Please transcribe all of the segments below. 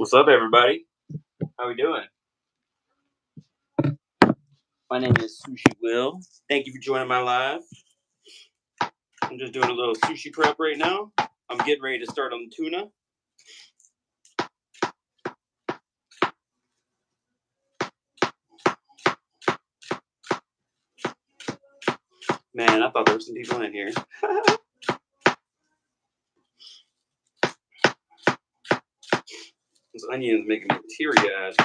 What's up, everybody? How we doing? My name is Sushiwill. Thank you for joining my live. I'm just doing a little sushi prep right now. I'm getting ready to start on the tuna. Man, I thought there were some people in here. Those onions making me teary-eyed.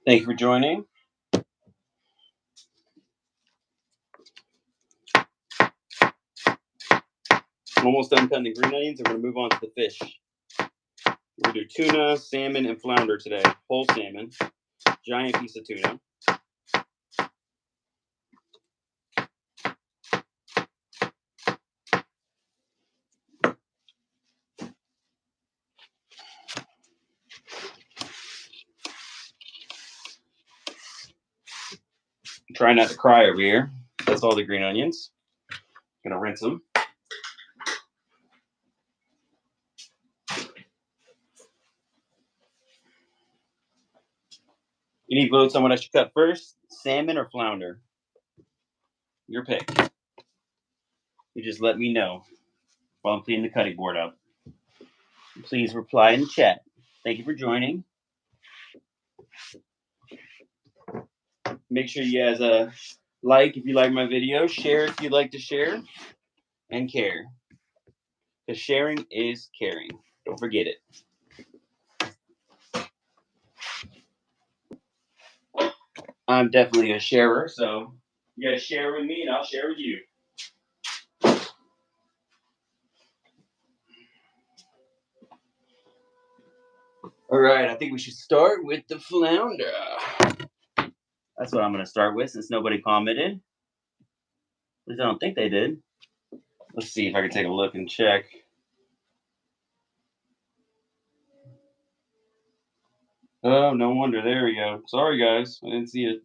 Thank you for joining. I'm almost done cutting the green onions. I'm going to move on to the fish. We're going to do tuna, salmon, and flounder today. Whole salmon. Giant piece of tuna. Try not to cry over here. That's all the green onions. Gonna rinse them. You need votes on what I should cut first, salmon or flounder? Your pick. You just let me know while I'm cleaning the cutting board up. Please reply in the chat. Thank you for joining. Make sure you guys like if you like my video, share if you'd like to share, and care. Because sharing is caring. Don't forget it. I'm definitely a sharer, so you guys share with me and I'll share with you. All right, I think we should start with the flounder. That's what I'm going to start with since nobody commented. At least I don't think they did. Let's see if I can take a look and check. Oh, no wonder. There we go. Sorry, guys. I didn't see it.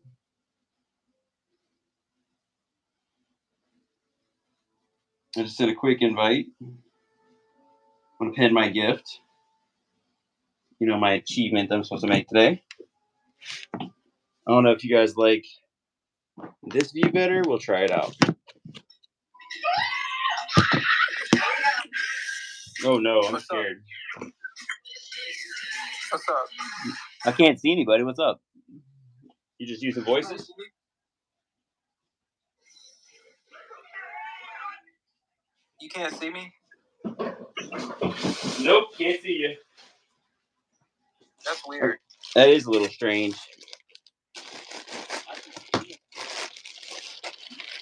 I just sent a quick invite. I'm going to pin my gift. You know, my achievement I'm supposed to make today. I don't know if you guys like this view better. We'll try it out. Oh, no. I'm scared. What's up? I can't see anybody. What's up? You just using voices? You can't see me? Nope, can't see you. That's weird. That is a little strange.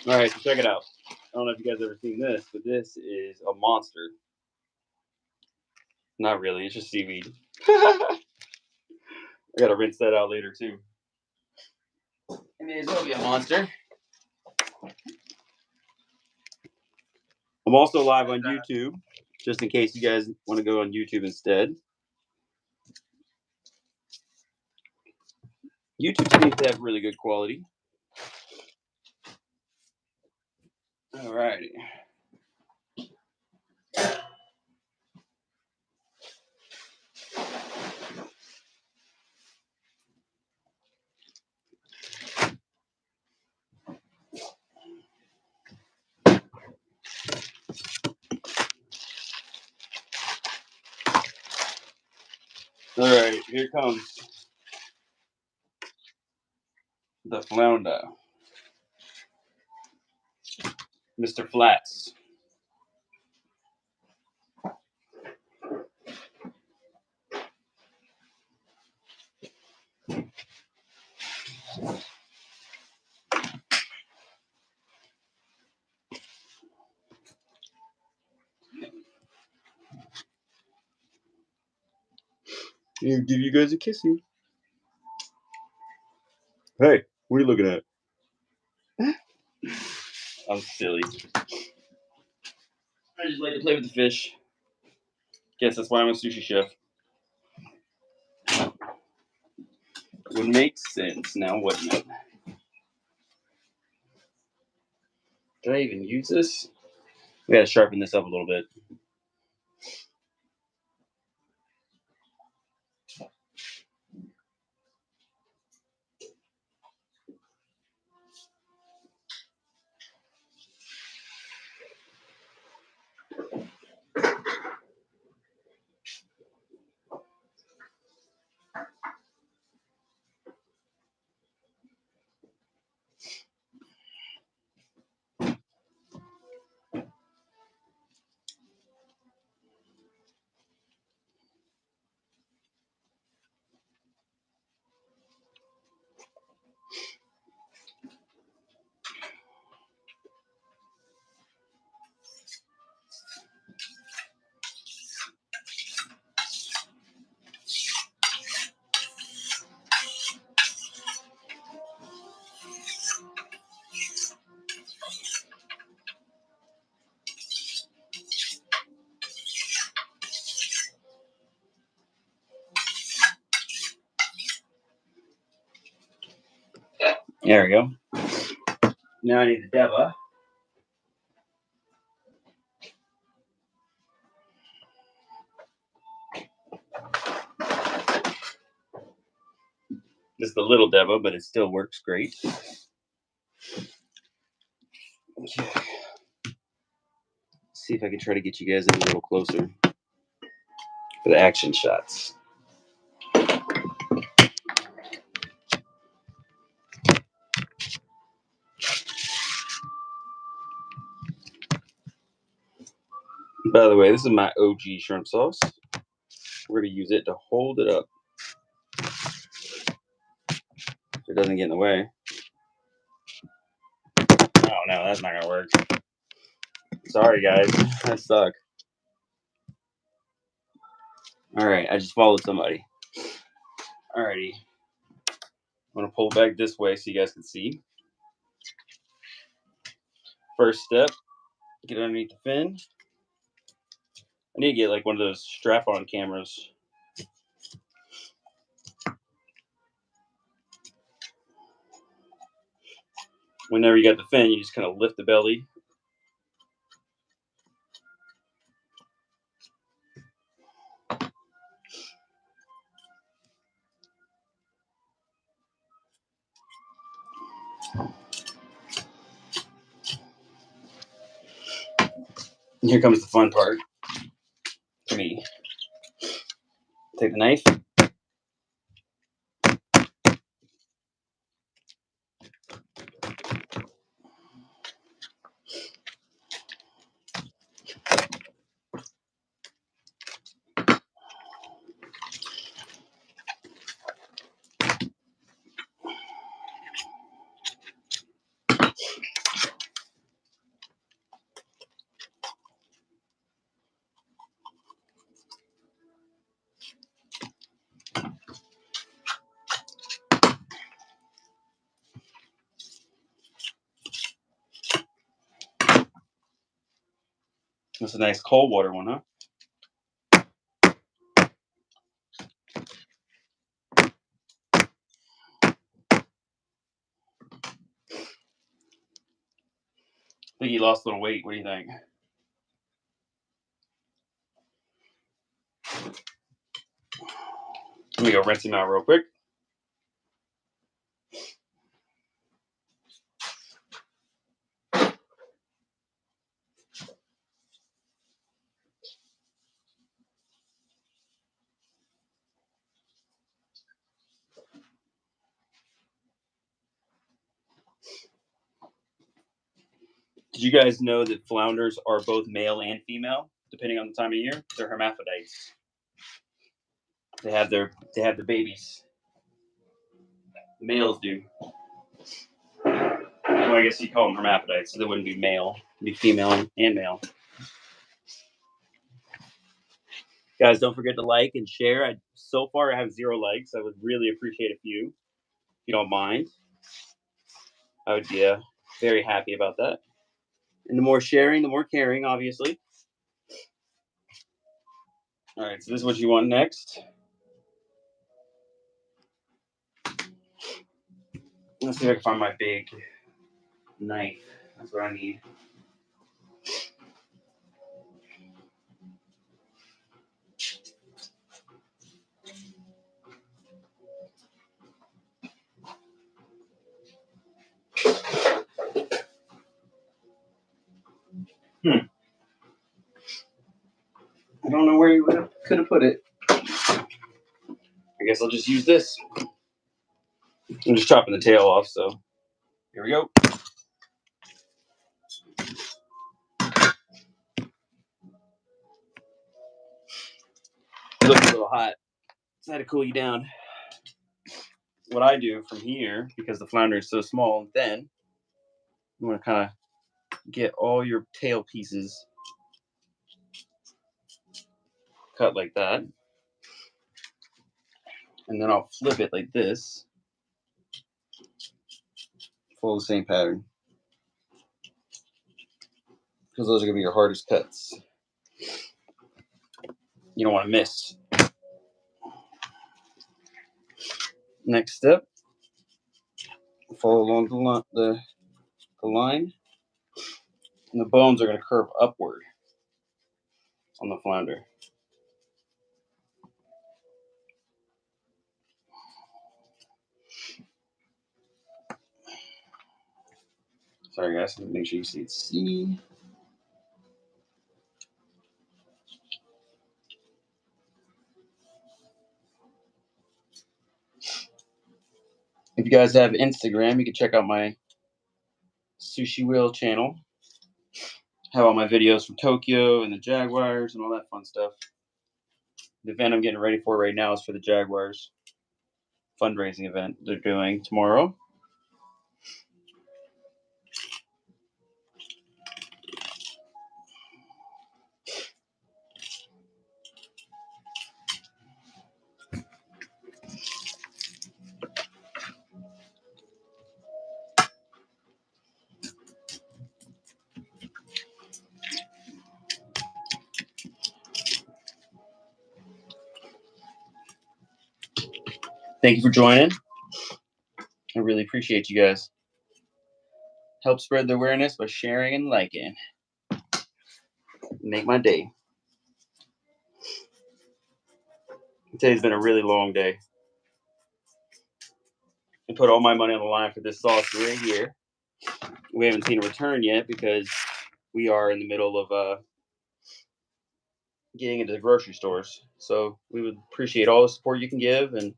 All right, so check it out. I don't know if you guys ever seen this, but this is a monster. Not really, it's just seaweed. I gotta rinse that out later too. It may as well be a monster. I'm also live on YouTube, just in case you guys want to go on YouTube instead. YouTube seems to have really good quality. Alrighty. Alright, here comes the flounder. Mr. Flats. I'll give you guys a kissy. Hey, what are you looking at? I'm silly. I just like to play with the fish. Guess that's why I'm a sushi chef. Would make sense now, wouldn't it? Did I even use this? We gotta sharpen this up a little bit. There we go. Now I need the deva. This is the little deva, but it still works great. Okay. See if I can try to get you guys in a little closer for the action shots. By the way, this is my OG shrimp sauce. We're going to use it to hold it up so it doesn't get in the way. Oh no, that's not going to work. Sorry guys, that suck. Alright, I just followed somebody. Alrighty. I'm going to pull it back this way so you guys can see. First step, get underneath the fin. I need to get like one of those strap-on cameras. Whenever you got the fin, you just kind of lift the belly. And here comes the fun part for me. Take the knife. That's a nice cold water one, huh? I think he lost a little weight. What do you think? Let me go rinse him out real quick. Did you guys know that flounders are both male and female, depending on the time of year? They're hermaphrodites. They have the babies. The males do. Well, I guess you call them hermaphrodites, so they wouldn't be male. It'd be female and male. Guys, don't forget to like and share. So far, I have 0 likes. I would really appreciate a few, if you don't mind. I would be very happy about that. And the more sharing, the more caring, obviously. All right, so this is what you want next. Let's see if I can find my big knife. That's what I need. I don't know where you could have put it. I guess I'll just use this. I'm just chopping the tail off, so here we go. It looks a little hot. So I had to cool you down. What I do from here, because the flounder is so small and thin, you want to kind of get all your tail pieces cut like that. And then I'll flip it like this. Follow the same pattern. Because those are going to be your hardest cuts. You don't want to miss. Next step, Follow along the line, and the bones are going to curve upward on the flounder. Sorry guys, make sure you see it. See. If you guys have Instagram, you can check out my Sushiwill channel. Have all my videos from Tokyo and the Jaguars and all that fun stuff. The event I'm getting ready for right now is for the Jaguars fundraising event they're doing tomorrow. Thank you for joining. I really appreciate you guys. Help spread the awareness by sharing and liking. Make my day. Today's been a really long day. I put all my money on the line for this sauce right here. We haven't seen a return yet because we are in the middle of getting into the grocery stores. So we would appreciate all the support you can give, and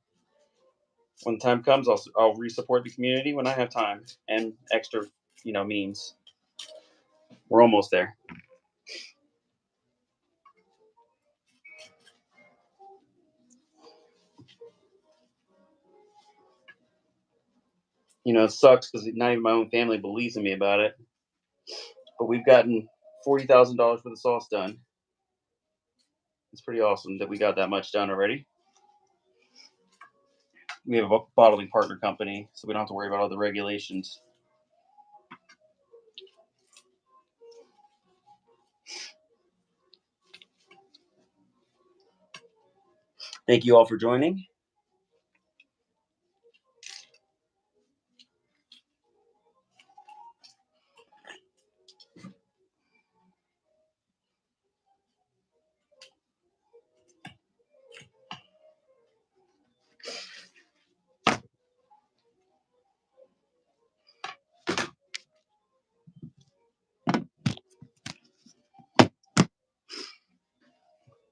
when the time comes, I'll re-support the community when I have time and extra, means. We're almost there. It sucks because not even my own family believes in me about it. But we've gotten $40,000 worth of sauce done. It's pretty awesome that we got that much done already. We have a bottling partner company, so we don't have to worry about all the regulations. Thank you all for joining.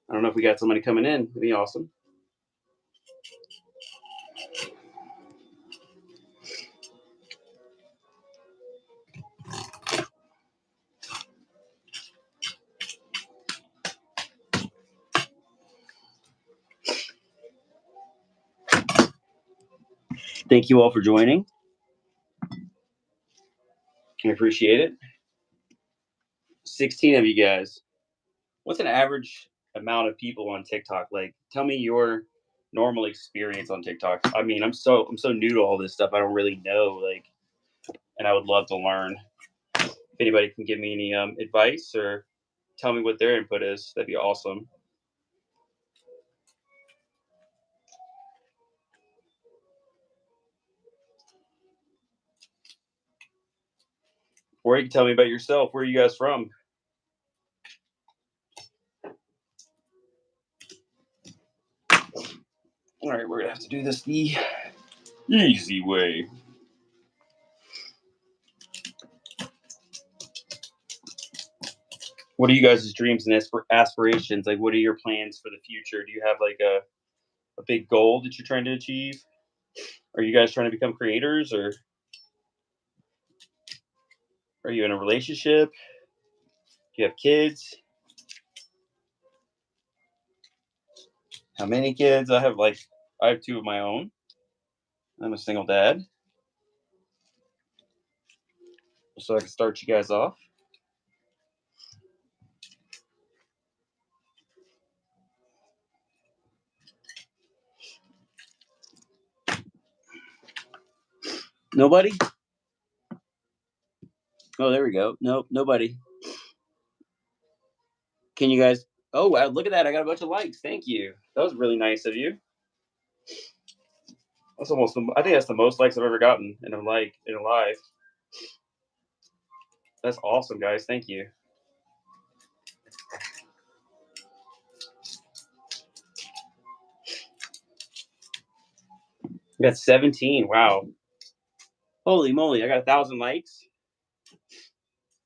I don't know if we got somebody coming in. It'd be awesome. Thank you all for joining. I appreciate it. 16 of you guys. What's an average amount of people on TikTok? Like, tell me your normal experience on TikTok. I mean, I'm so new to all this stuff. I don't really know, and I would love to learn. If anybody can give me any advice or tell me what their input is, that'd be awesome. Or you can tell me about yourself. Where are you guys from? All right, we're gonna have to do this the easy way. What are you guys' dreams and aspirations? Like, what are your plans for the future? Do you have like a big goal that you're trying to achieve? Are you guys trying to become creators, or are you in a relationship? Do you have kids? How many kids? I have 2 of my own. I'm a single dad. So I can start you guys off. Nobody? Oh, there we go. Nope, nobody. Can you guys? Oh, wow, look at that. I got a bunch of likes. Thank you. That was really nice of you. That's almost. I think that's the most likes I've ever gotten in a live. That's awesome, guys. Thank you. I got 17. Wow. Holy moly! I got 1,000 likes.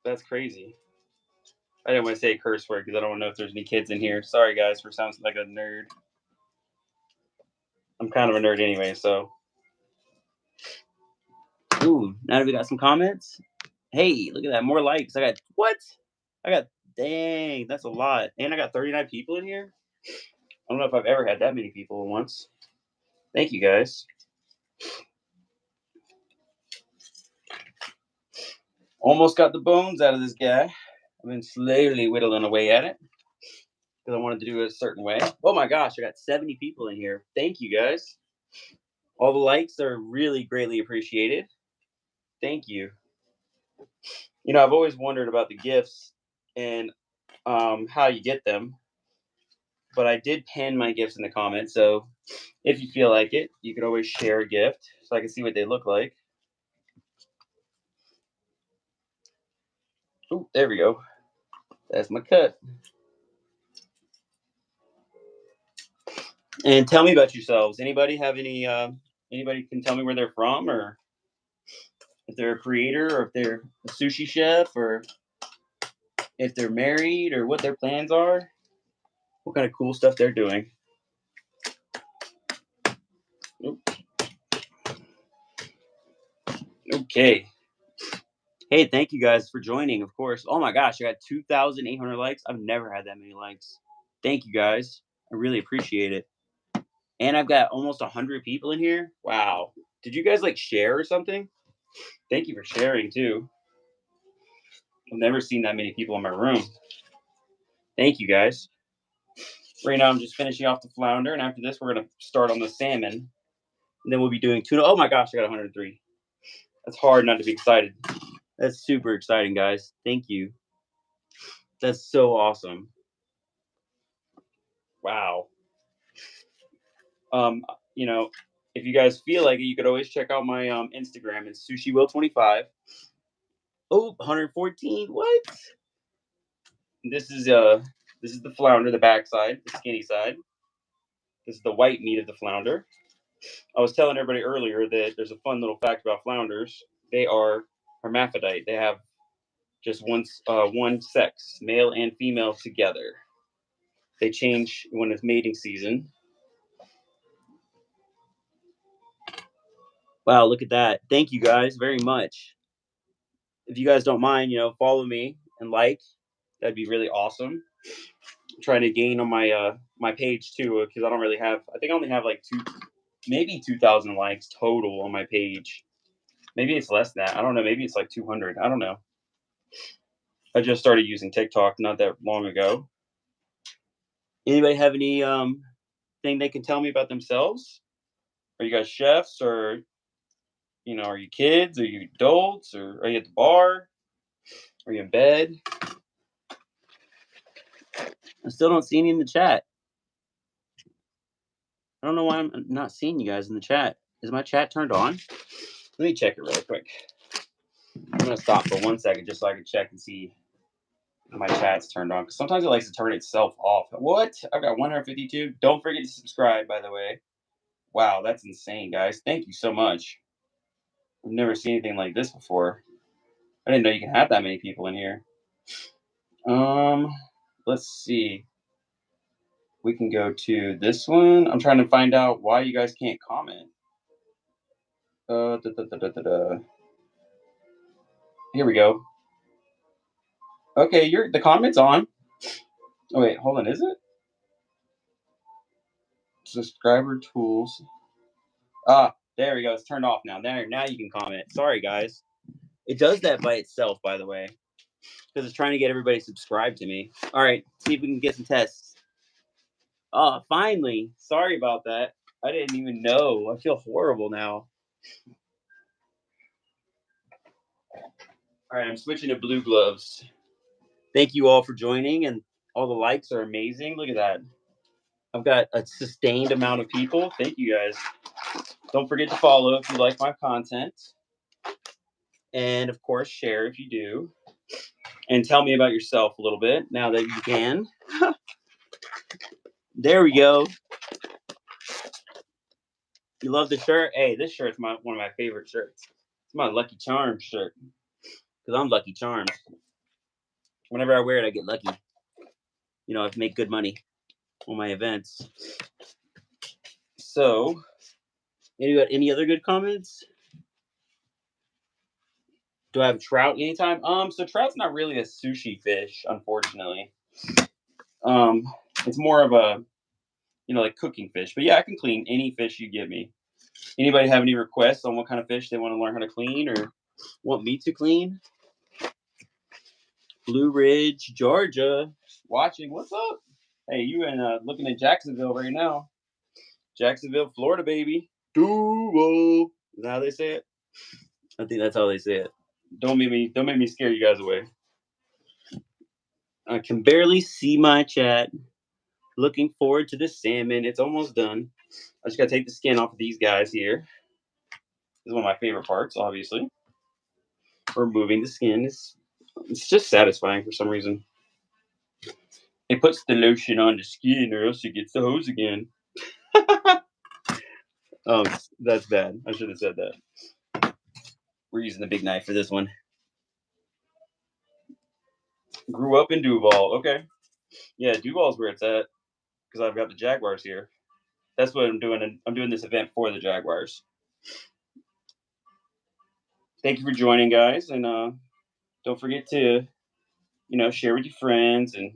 That's crazy. I didn't want to say a curse word because I don't know if there's any kids in here. Sorry, guys, for sounding like a nerd. I'm kind of a nerd anyway, so. Ooh, now that we got some comments. Hey, look at that. More likes. I got, what? Dang, that's a lot. And I got 39 people in here. I don't know if I've ever had that many people at once. Thank you, guys. Almost got the bones out of this guy. I've been slowly whittling away at it because I wanted to do it a certain way. Oh my gosh, I got 70 people in here. Thank you, guys. All the likes are really greatly appreciated. Thank you. You know, I've always wondered about the gifts and how you get them, but I did pin my gifts in the comments. So if you feel like it, you can always share a gift so I can see what they look like. Oh, there we go. That's my cut. And tell me about yourselves. Anybody have any? Anybody can tell me where they're from, or if they're a creator, or if they're a sushi chef, or if they're married, or what their plans are. What kind of cool stuff they're doing. Okay. Hey, thank you guys for joining, of course. Oh my gosh, I got 2,800 likes. I've never had that many likes. Thank you guys. I really appreciate it. And I've got almost 100 people in here. Wow. Did you guys like share or something? Thank you for sharing too. I've never seen that many people in my room. Thank you guys. Right now I'm just finishing off the flounder, and after this we're gonna start on the salmon. And then we'll be doing tuna. Oh my gosh, I got 103. That's hard not to be excited. That's super exciting, guys. Thank you. That's so awesome. Wow. You know, if you guys feel like it, you could always check out my Instagram. It's Sushiwill25. Oh, 114. What? This is the flounder, the backside, the skinny side. This is the white meat of the flounder. I was telling everybody earlier that there's a fun little fact about flounders. They are hermaphrodite. They have just one sex, male and female together. They change when it's mating season. Wow, look at that. Thank you guys very much. If you guys don't mind, follow me and like. That'd be really awesome. I'm trying to gain on my my page too, because I don't really have. I think I only have like maybe 2,000 likes total on my page. Maybe it's less than that. I don't know. Maybe it's like 200. I don't know. I just started using TikTok not that long ago. Anybody have any thing they can tell me about themselves? Are you guys chefs, or are you kids? Are you adults, or are you at the bar? Are you in bed? I still don't see any in the chat. I don't know why I'm not seeing you guys in the chat. Is my chat turned on? Let me check it really quick. I'm gonna stop for 1 second just so I can check and see if my chat's turned on. Because sometimes it likes to turn itself off. What? I've got 152. Don't forget to subscribe, by the way. Wow, that's insane, guys. Thank you so much. I've never seen anything like this before. I didn't know you can have that many people in here. Let's see. We can go to this one. I'm trying to find out why you guys can't comment. Here we go. Okay, the comment's on. Oh wait, hold on. Is it? Subscriber tools. Ah, there we go. It's turned off now. Now you can comment. Sorry, guys. It does that by itself, by the way, because it's trying to get everybody subscribed to me. All right, see if we can get some tests. Oh, finally. Sorry about that. I didn't even know. I feel horrible now. All right, I'm switching to blue gloves. Thank you all for joining, and all the likes are amazing. Look at that. I've got a sustained amount of people. Thank you guys. Don't forget to follow if you like my content. And of course, share if you do. And tell me about yourself a little bit now that you can. There we go. You love the shirt? Hey, this shirt's one of my favorite shirts. It's my Lucky Charms shirt. Because I'm Lucky Charms. Whenever I wear it, I get lucky. You know, I make good money on my events. So, any other good comments? Do I have trout anytime? So trout's not really a sushi fish, unfortunately. Um, it's more of a, like cooking fish. But yeah, I can clean any fish you give me. Anybody have any requests on what kind of fish they want to learn how to clean or want me to clean? Blue Ridge, Georgia, watching. What's up? Hey, you in looking at Jacksonville right now? Jacksonville, Florida, baby. Duval. Is that how they say it? I think that's how they say it. Don't make me scare you guys away. I can barely see my chat. Looking forward to the salmon. It's almost done. I just gotta take the skin off of these guys here. This is one of my favorite parts, obviously. Removing the skin it's just satisfying for some reason. It puts the lotion on the skin or else it gets the hose again. Oh, that's bad. I should have said that. We're using the big knife for this one. Grew up in Duval. Okay. Yeah, Duval's where it's at because I've got the Jaguars here. That's what I'm doing. I'm doing this event for the Jaguars. Thank you for joining, guys, and don't forget to, share with your friends, and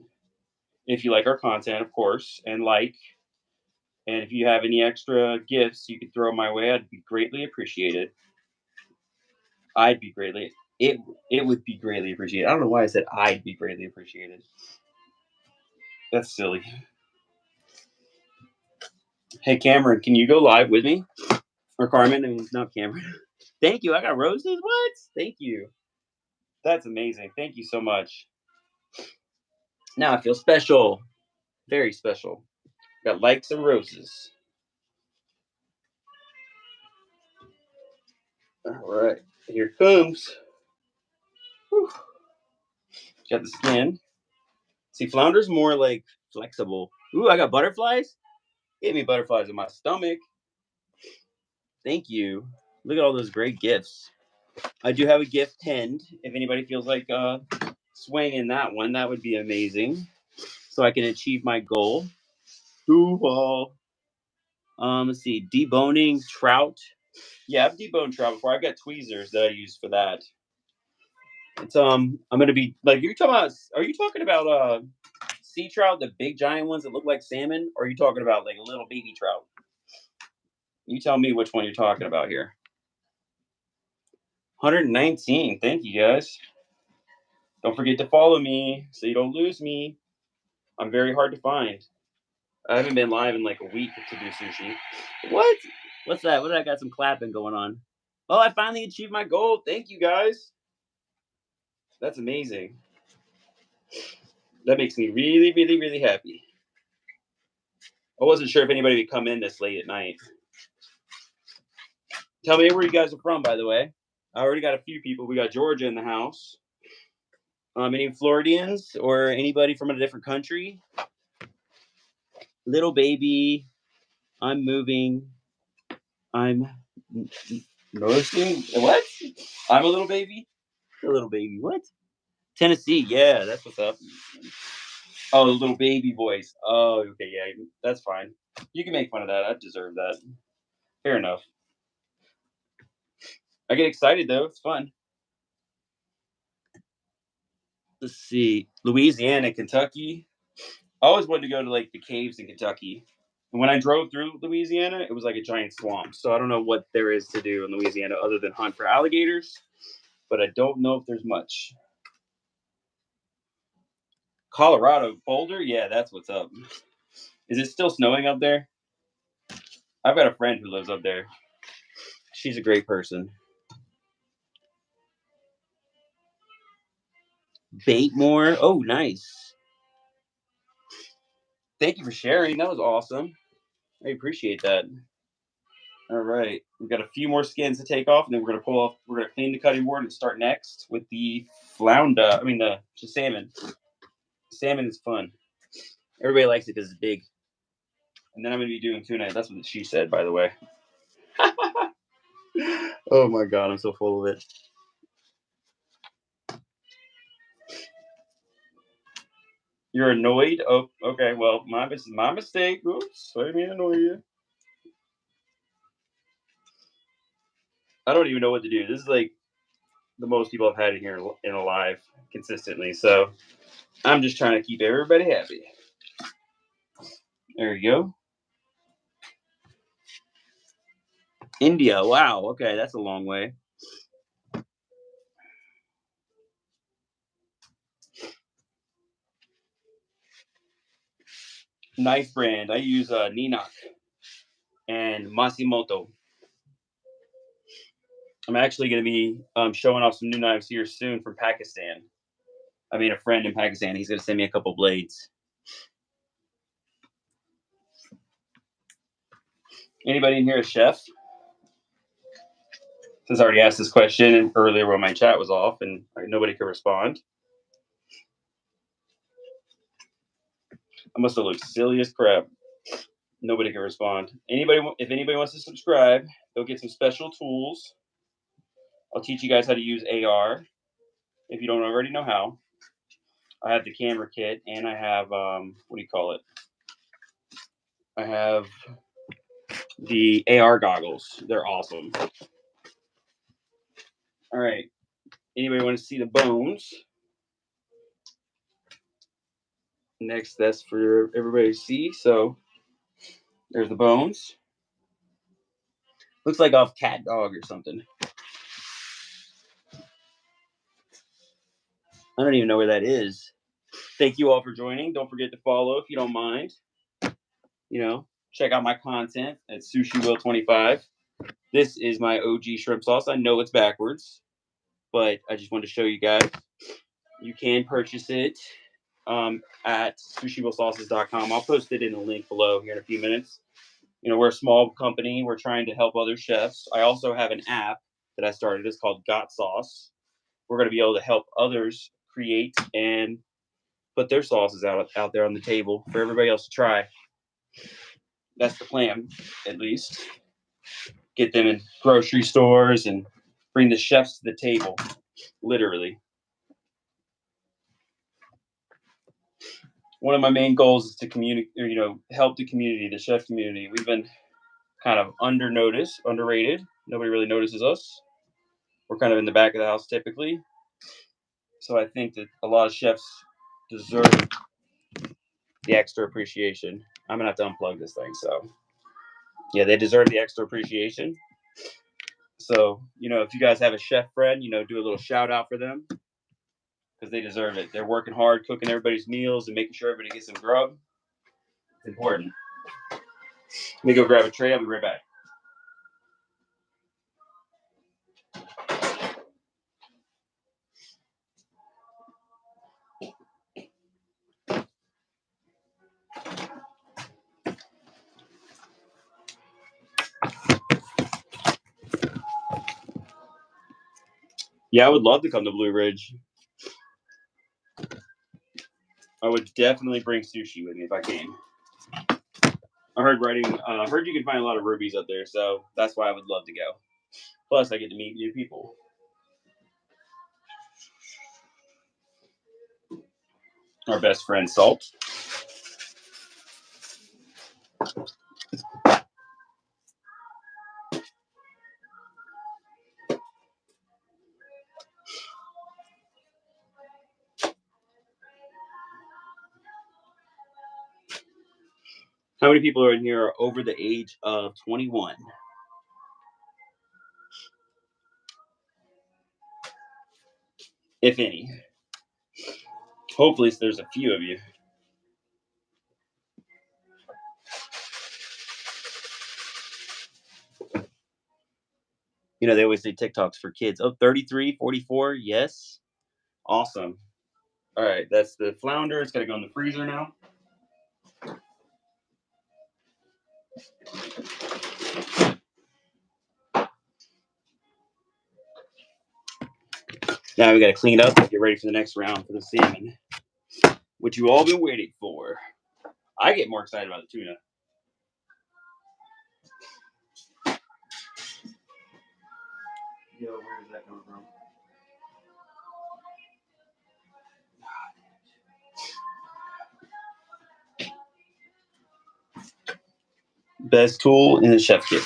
if you like our content, of course, and like. And if you have any extra gifts you could throw my way, I'd be greatly appreciated. I'd be greatly it would be greatly appreciated. I don't know why I said I'd be greatly appreciated. That's silly. Hey Cameron, can you go live with me? Or Carmen? I mean, not Cameron. Thank you. I got roses. What? Thank you. That's amazing. Thank you so much. Now I feel special. Very special. Got likes and roses. All right. Here it comes. Whew. Got the skin. See, flounder's more like flexible. Ooh, I got butterflies. Gave me butterflies in my stomach. Thank you. Look at all those great gifts. I do have a gift pinned. If anybody feels like swinging that one, that would be amazing. So I can achieve my goal. Duval. Let's see. Deboning trout. Yeah, I've deboned trout before. I've got tweezers that I use for that. It's I'm gonna be like are you talking about sea trout, the big giant ones that look like salmon, or are you talking about like a little baby trout? You tell me which one you're talking about here. 119. Thank you guys. Don't forget to follow me so you don't lose me. I'm very hard to find. I haven't been live in like a week to do sushi. What? What's that? What did I got some clapping going on? Oh, I finally achieved my goal. Thank you guys. That's amazing. That makes me really, really, really happy. I wasn't sure if anybody would come in this late at night. Tell me where you guys are from, by the way. I already got a few people. We got Georgia in the house. Any Floridians or anybody from a different country? Little baby, I'm moving. I'm nursing. What? I'm a little baby? A little baby. What? Tennessee. Yeah, that's what's up. Oh, the little baby voice. Oh, okay. Yeah, that's fine. You can make fun of that. I deserve that. Fair enough. I get excited, though. It's fun. Let's see. Louisiana, Kentucky. I always wanted to go to like the caves in Kentucky. And when I drove through Louisiana, it was like a giant swamp. So I don't know what there is to do in Louisiana other than hunt for alligators. But I don't know if there's much. Colorado, Boulder? Yeah, that's what's up. Is it still snowing up there? I've got a friend who lives up there. She's a great person. Baitmore. Oh, nice. Thank you for sharing. That was awesome. I appreciate that. All right, we've got a few more skins to take off, and then we're gonna pull off. We're gonna clean the cutting board and start next with the flounder. I mean the salmon. Salmon is fun. Everybody likes it because it's big. And then I'm gonna be doing tuna. That's what she said, by the way. Oh my god, I'm so full of it. You're annoyed? Oh, okay. Well, this is my mistake. Oops, I didn't mean to annoy you. I don't even know what to do. This is like the most people I've had in here in a live consistently. So I'm just trying to keep everybody happy. There you go. India. Wow. Okay, that's a long way. Knife brand. I use Ninak and Masimoto. I'm actually going to be showing off some new knives here soon from Pakistan. I made a friend in Pakistan. He's going to send me a couple blades. Anybody in here a chef? Since I already asked this question earlier when my chat was off and nobody could respond. I must have looked silly as crap. Nobody can respond. If anybody wants to subscribe, they'll get some special tools. I'll teach you guys how to use AR if you don't already know how. I have the camera kit and I have what do you call it? I have the AR goggles. They're awesome. All right. Anybody want to see the bones? Next, that's for everybody to see. So there's the bones. Looks like off cat dog or something. I don't even know where that is. Thank you all for joining. Don't forget to follow if you don't mind. Check out my content at Sushiwill25. This is my OG shrimp sauce. I know it's backwards, but I just wanted to show you guys. You can purchase it at sushiwillsauces.com. I'll post it in the link below here in a few minutes. We're a small company. We're trying to help other chefs. I also have an app that I started. It's called Got Sauce. We're going to be able to help others create and put their sauces out there on the table for everybody else to try. That's the plan, at least. Get them in grocery stores and bring the chefs to the table, literally. One of my main goals is to help the community, the chef community. We've been kind of underrated. Nobody really notices us. We're kind of in the back of the house typically. So I think that a lot of chefs deserve the extra appreciation. I'm gonna have to unplug this thing. So yeah, they deserve the extra appreciation. So, if you guys have a chef friend, do a little shout out for them because they deserve it. They're working hard, cooking everybody's meals and making sure everybody gets some grub. It's important. Let me go grab a tray. I'll be right back. Yeah, I would love to come to Blue Ridge. I would definitely bring sushi with me if I came. I heard you can find a lot of rubies up there, so that's why I would love to go. Plus, I get to meet new people. Our best friend, Salt. How many people are in here are over the age of 21? If any. Hopefully, there's a few of you. They always say TikTok's for kids. Oh, 33, 44. Yes. Awesome. All right. That's the flounder. It's got to go in the freezer now. Now we got to clean it up and get ready for the next round for the salmon, which you all been waiting for. I get more excited about the tuna. Yo, where is that coming from? Best tool in the chef kit.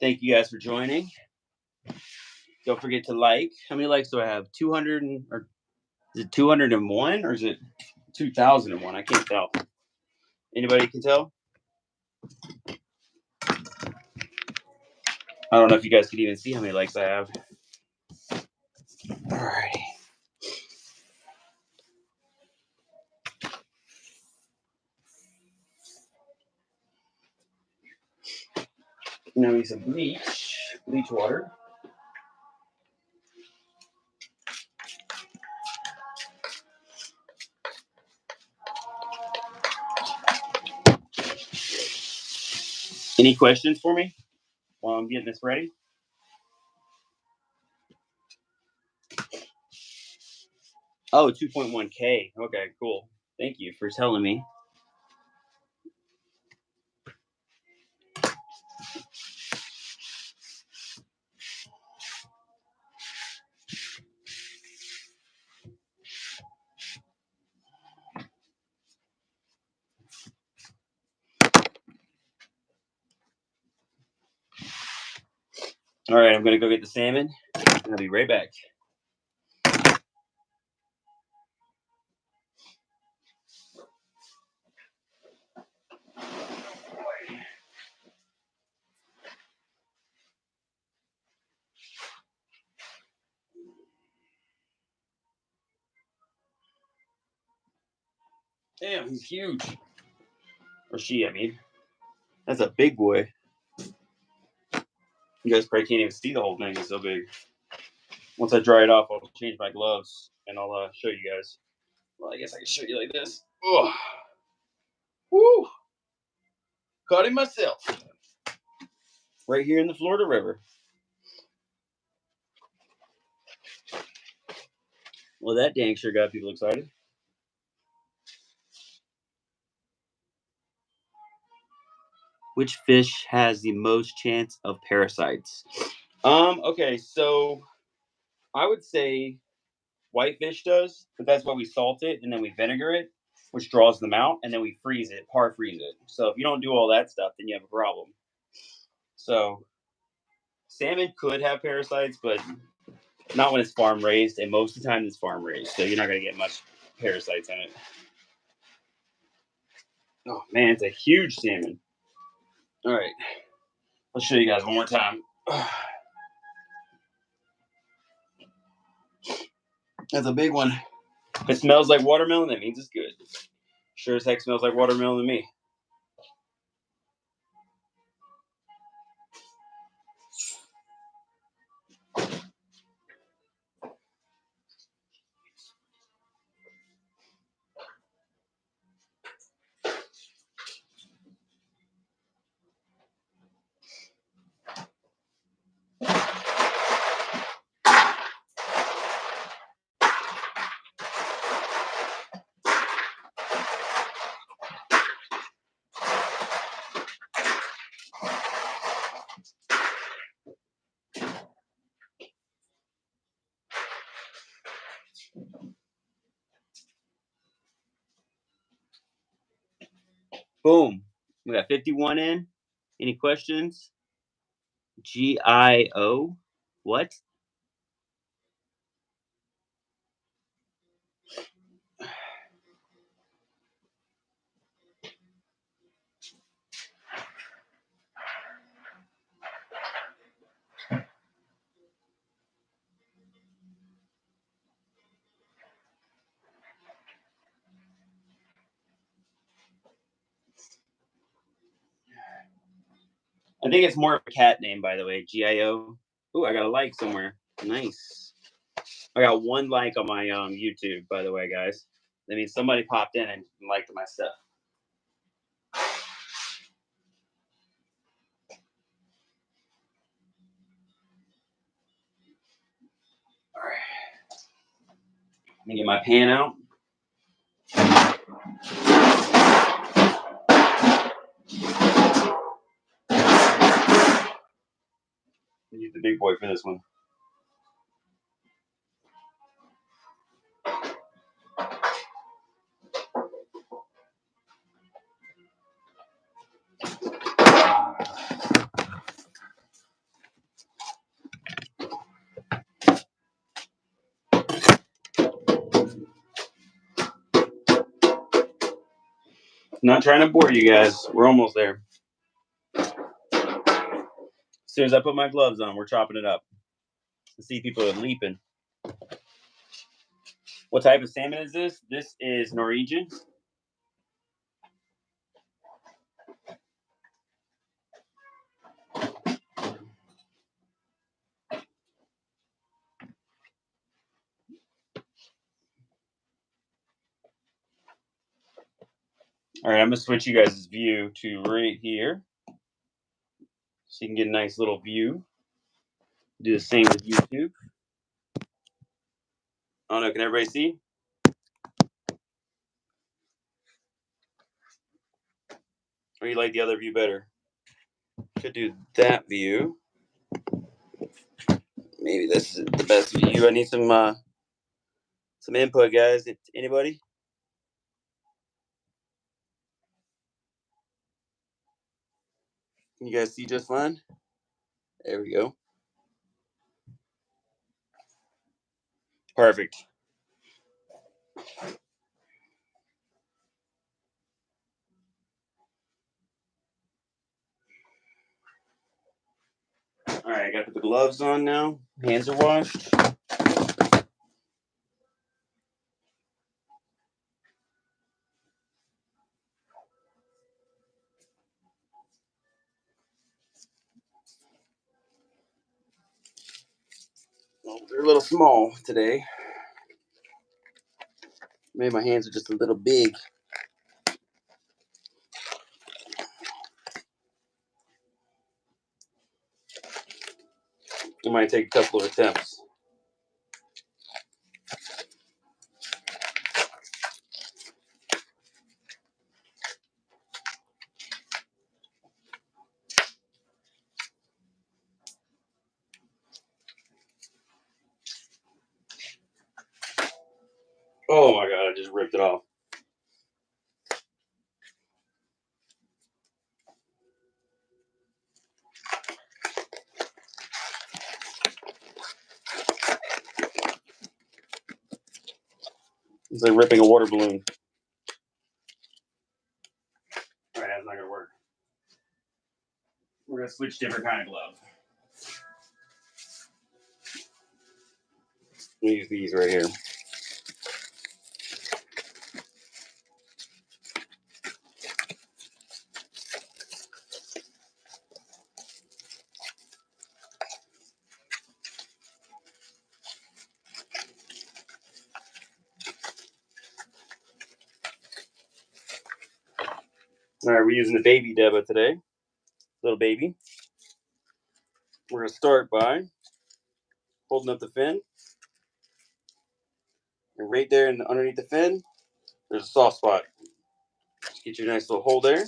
Thank you guys for joining. Don't forget to like. How many likes do I have? 200 or is it 201 or is it 2001? I can't tell. Anybody can tell? I don't know if you guys could even see how many likes I have. All right. Now we need some bleach water. Any questions for me while I'm getting this ready? Oh, 2.1K. Okay, cool. Thank you for telling me. All right, I'm going to go get the salmon, and I'll be right back. Damn, he's huge. Or she, I mean. That's a big boy. You guys probably can't even see the whole thing. It's so big. Once I dry it off, I'll change my gloves, and I'll show you guys. Well, I guess I can show you like this. Oh, woo! Caught him myself. Right here in the Florida River. Well, that dang sure got people excited. Which fish has the most chance of parasites? Okay, so I would say whitefish does, but that's why we salt it and then we vinegar it, which draws them out, and then we freeze it, par freeze it. So if you don't do all that stuff, then you have a problem. So salmon could have parasites, but not when it's farm raised, and most of the time it's farm raised, so you're not going to get much parasites in it. Oh man, it's a huge salmon. All right, I'll show you guys one more time. That's a big one. If it smells like watermelon, that means it's good. Sure as heck smells like watermelon to me. Boom. We got 51 in. Any questions? GIO? What? think it's more of a cat name, by the way. Gio. Ooh, I got a like somewhere. Nice. I got 1 like on my YouTube, by the way, guys. That means somebody popped in and liked my stuff. All right. Let me get my pan out. Use the big boy for this one. Not trying to bore you guys. We're almost there. As soon as I put my gloves on, we're chopping it up. I see people are leaping. What type of salmon is this? This is Norwegian. All right, I'm gonna switch you guys' view to right here, so you can get a nice little view. Do the same with YouTube. Oh no, can everybody see? Or you like the other view better? Could do that view. Maybe this is the best view. I need some input, guys. Anybody? Can you guys see just fine? There we go. Perfect. All right, I got to put the gloves on now. Hands are washed. Well, they're a little small today. Maybe my hands are just a little big. It might take a couple of attempts. Oh my god, I just ripped it off. It's like ripping a water balloon. All right, that's not gonna work. We're gonna switch different kind of glove. We'll use these right here. All right, we're using the baby Deba today. Little baby. We're gonna start by holding up the fin. And right there and underneath the fin, there's a soft spot. Just get you a nice little hole there.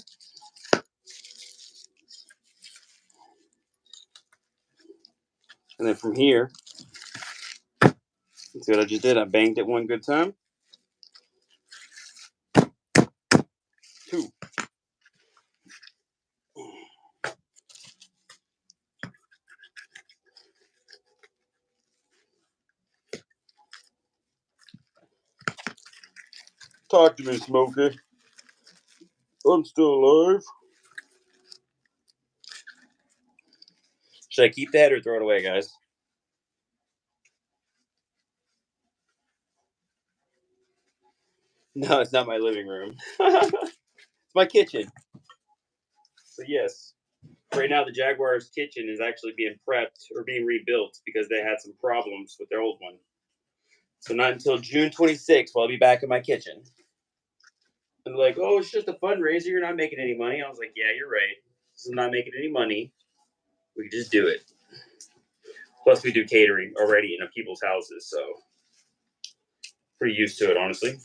And then from here, see what I just did? I banged it one good time. 2. Talk to me, Smokey. I'm still alive. Should I keep that or throw it away, guys? No, it's not my living room. It's my kitchen. But yes. right now the Jaguars' kitchen is actually being prepped or being rebuilt because they had some problems with their old one. So not until June 26th will I be back in my kitchen. And they're like, oh, it's just a fundraiser. You're not making any money. I was like, yeah, you're right. This is not making any money. We can just do it. Plus, we do catering already in people's houses, so pretty used to it, honestly.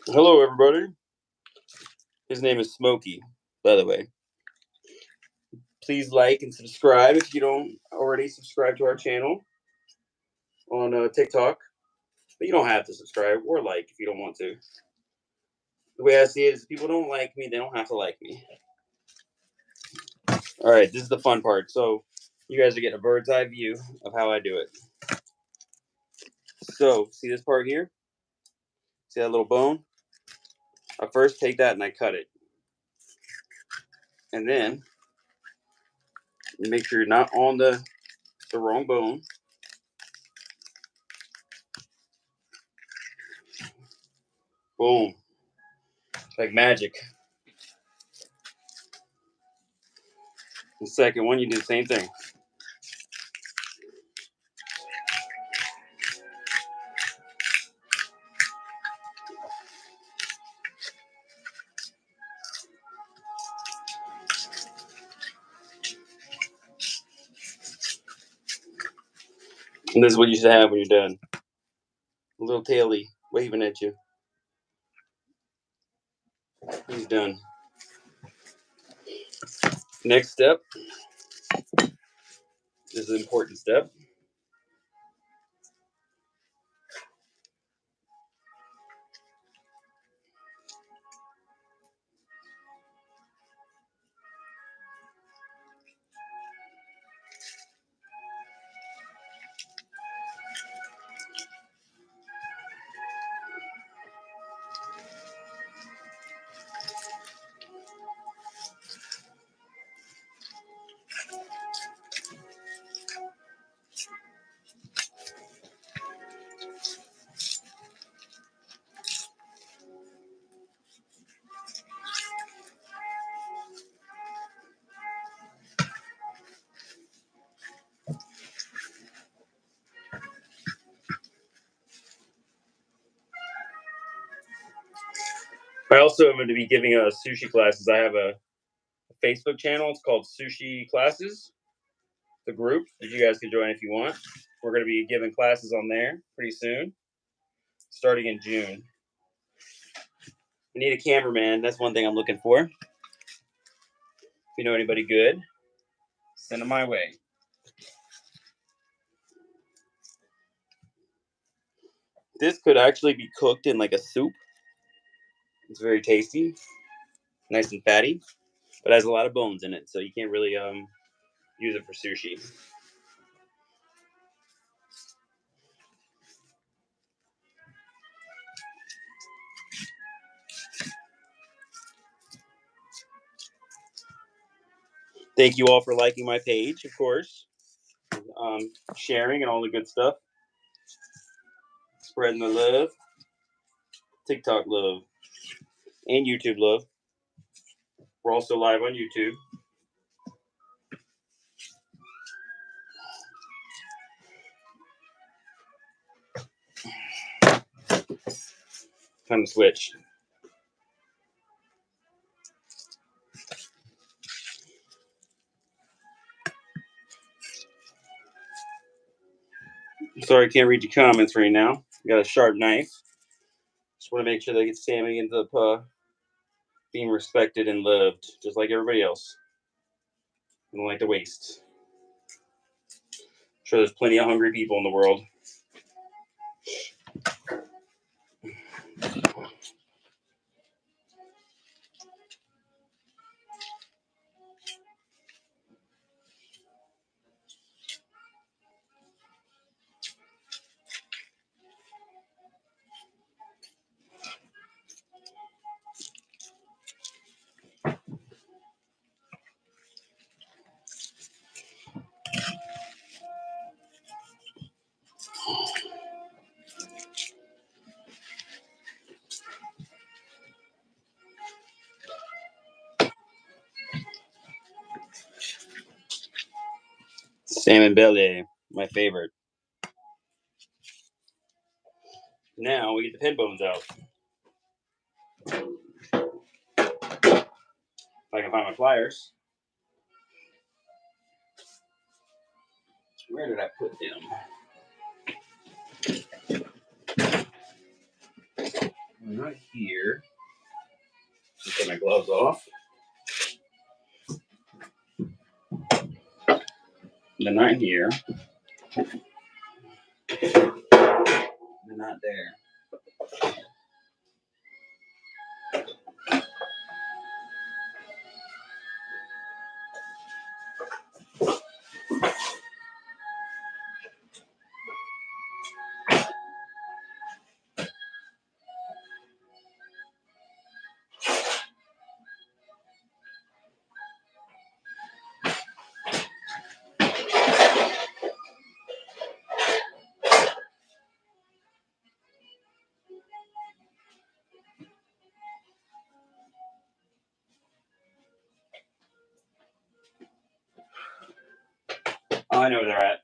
Hello, everybody. His name is Smokey, by the way. Please like and subscribe if you don't already subscribe to our channel on TikTok. But you don't have to subscribe or like if you don't want to. The way I see it is if people don't like me, they don't have to like me. All right, this is the fun part. So you guys are getting a bird's eye view of how I do it. So see this part here? See that little bone? I first take that and I cut it. And then make sure you're not on the wrong bone. Boom. Like magic. The second one, you do the same thing. And this is what you should have when you're done. A little taily waving at you. He's done. Next step is an important step. I also am going to be giving sushi classes. I have a Facebook channel. It's called Sushi Classes, the group that you guys can join if you want. We're going to be giving classes on there pretty soon, starting in June. We need a cameraman. That's one thing I'm looking for. If you know anybody good, send them my way. This could actually be cooked in like a soup. It's very tasty, nice and fatty, but has a lot of bones in it, so you can't really use it for sushi. Thank you all for liking my page, of course, sharing and all the good stuff, spreading the love, TikTok love, and YouTube love. We're also live on YouTube. Time to switch. Sorry I can't read your comments right now. I got a sharp knife. Just want to make sure they get Sammy into the being respected and loved, just like everybody else. I don't like to waste. I'm sure there's plenty of hungry people in the world. Salmon belly, my favorite. Now we get the pin bones out. If I can find my pliers. Where did I put them? Not here. Just get my gloves off. They're not here. They're not there. Oh, I know where they're at.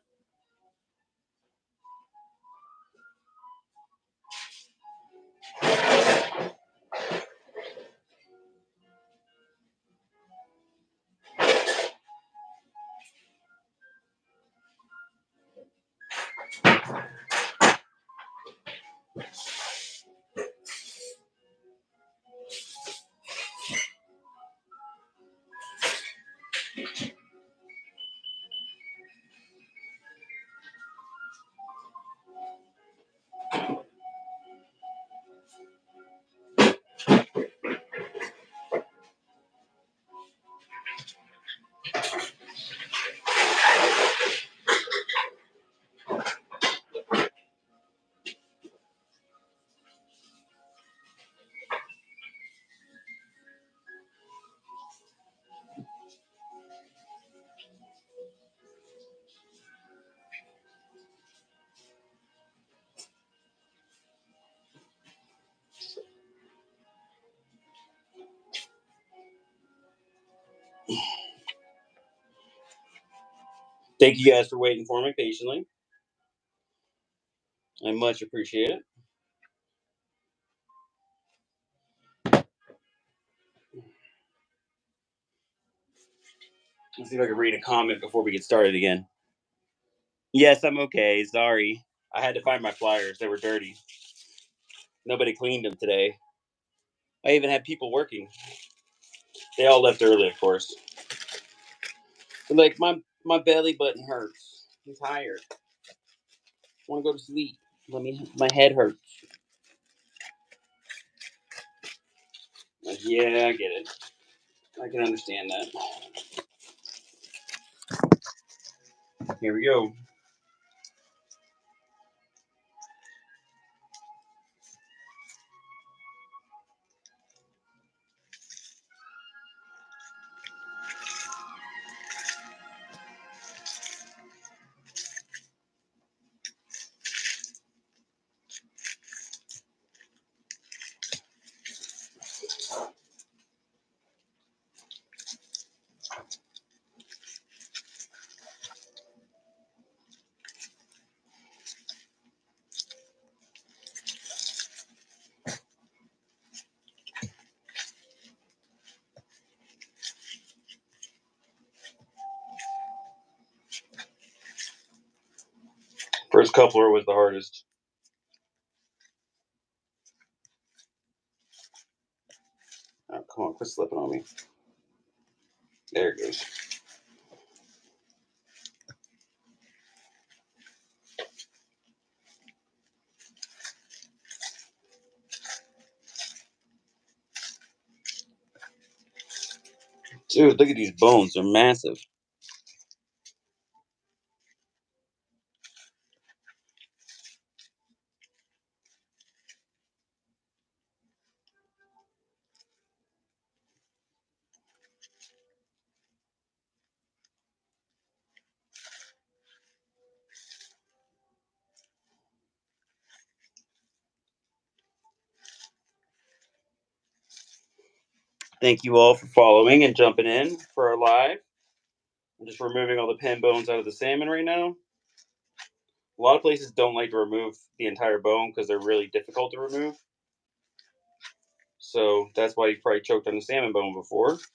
Thank you guys for waiting for me patiently. I much appreciate it. Let's see if I can read a comment before we get started again. Yes, I'm okay. Sorry. I had to find my pliers. They were dirty. Nobody cleaned them today. I even had people working. They all left early, of course. They're like, my belly button hurts. I'm tired. I want to go to sleep. My head hurts. Like, yeah, I get it. I can understand that. Here we go. First coupler was the hardest. Oh, come on, quit slipping on me. There it goes. Dude, look at these bones. They're massive. Thank you all for following and jumping in for our live. I'm just removing all the pen bones out of the salmon right now. A lot of places don't like to remove the entire bone because they're really difficult to remove. So that's why you probably choked on the salmon bone before, because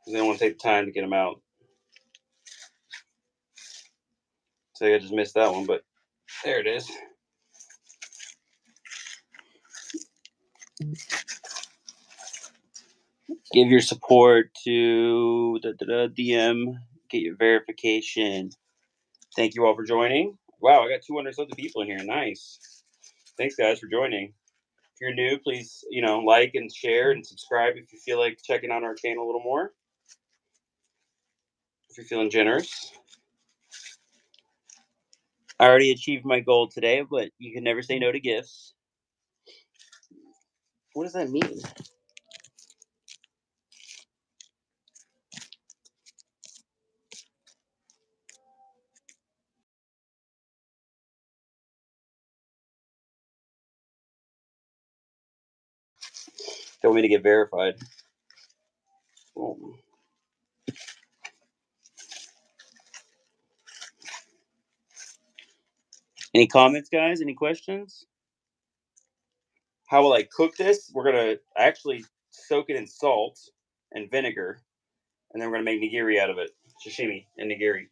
they don't want to take the time to get them out. So I just missed that one, but there it is. Give your support to DM, get your verification. Thank you all for joining. Wow, I got 200 something people in here. Nice. Thanks, guys, for joining. If you're new, please, like and share and subscribe if you feel like checking out our channel a little more. If you're feeling generous. I already achieved my goal today, but you can never say no to gifts. What does that mean? They want me to get verified. Oh. Any comments, guys? Any questions? How will I cook this? We're going to actually soak it in salt and vinegar, and then we're going to make nigiri out of it. Sashimi and nigiri.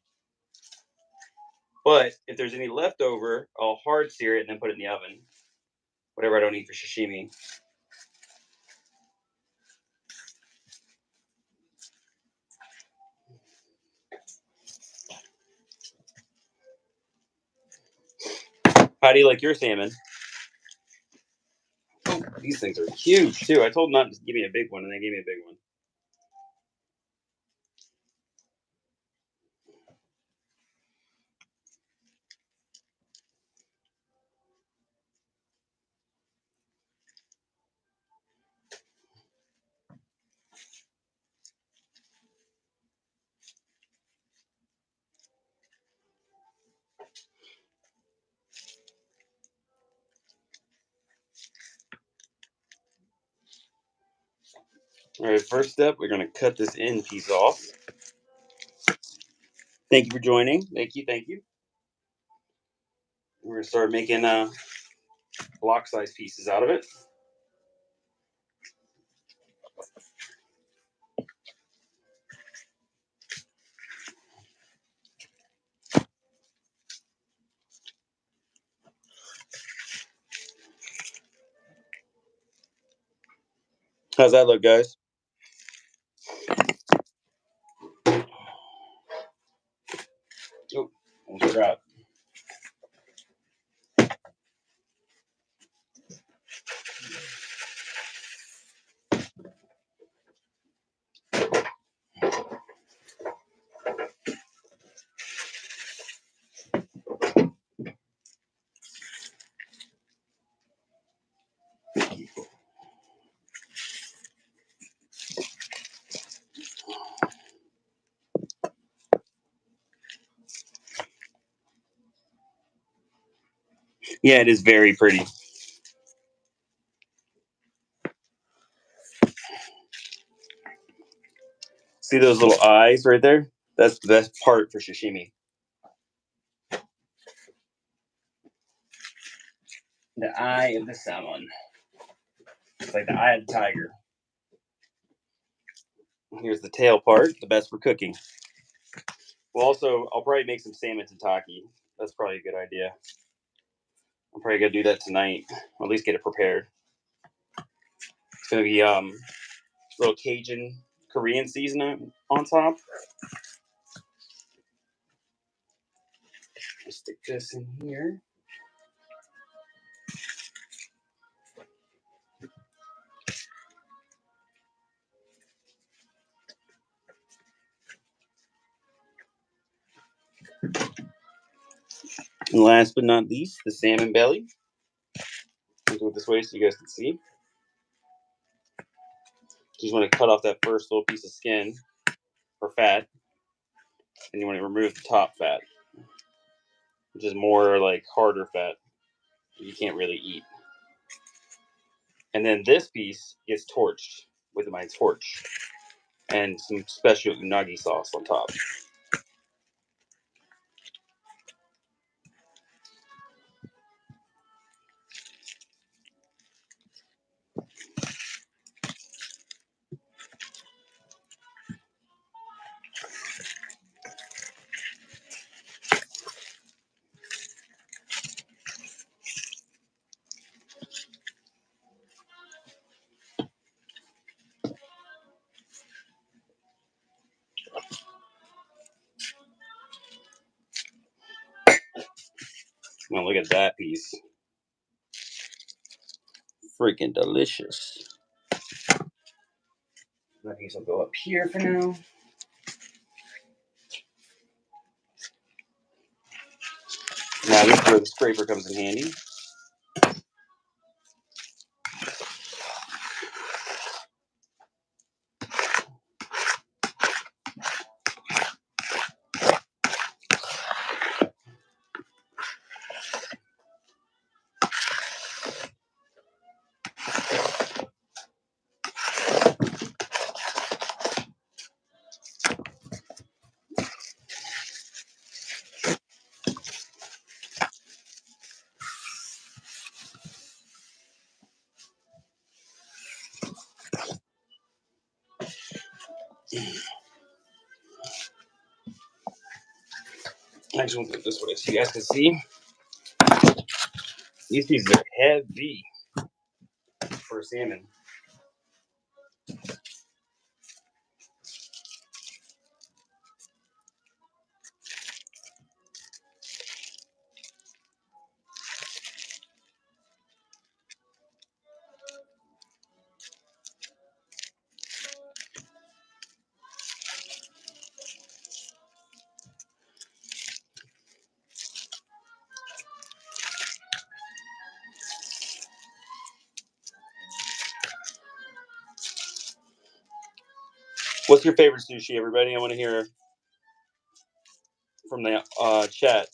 But if there's any leftover, I'll hard sear it and then put it in the oven. Whatever I don't eat for sashimi. How do you like your salmon? Oh, these things are huge, too. I told them not to give me a big one, and they gave me a big one. All right, first step, we're going to cut this end piece off. Thank you for joining. Thank you. We're going to start making block-sized pieces out of it. How's that look, guys? Oh, almost forgot. Yeah, it is very pretty. See those little eyes right there? That's the best part for sashimi. The eye of the salmon. It's like the eye of the tiger. Here's the tail part, the best for cooking. Well, also, I'll probably make some salmon tataki. That's probably a good idea. I'm probably gonna do that tonight, or at least get it prepared. It's gonna be little Cajun Korean seasoning on top. I'll stick this in here. And last but not least, the salmon belly. I'll do it this way so you guys can see. You just want to cut off that first little piece of skin or fat, and you want to remove the top fat, which is more like harder fat that you can't really eat. And then this piece gets torched with my torch. and some special unagi sauce on top. Well, look at that piece. Freaking delicious. That piece will go up here for now. Now this is where the scraper comes in handy. Actually, we'll put it this way so you guys can see. These pieces are heavy for salmon. What's your favorite sushi, everybody? I want to hear from the chat.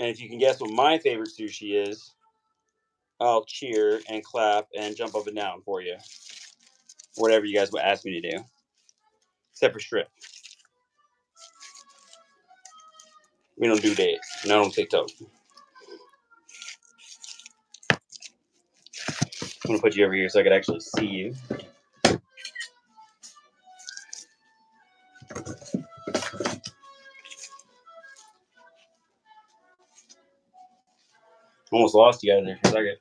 And if you can guess what my favorite sushi is, I'll cheer and clap and jump up and down for you. Whatever you guys would ask me to do. Except for shrimp. We don't do that. Not on TikTok. I'm going to put you over here so I can actually see you. Almost lost you guys there for a second.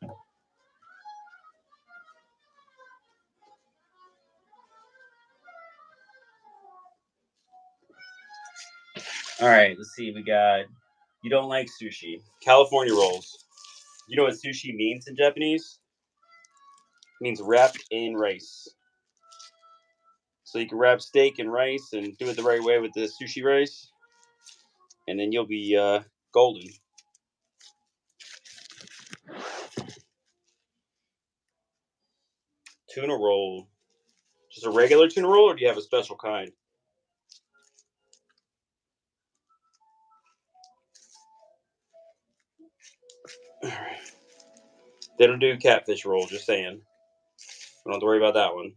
All right, let's see. We got, you don't like sushi. California rolls. You know what sushi means in Japanese? It means wrapped in rice. So you can wrap steak in rice and do it the right way with the sushi rice. And then you'll be golden. Tuna roll. Just a regular tuna roll, or do you have a special kind? All right. They don't do catfish roll, just saying. We don't have to worry about that one.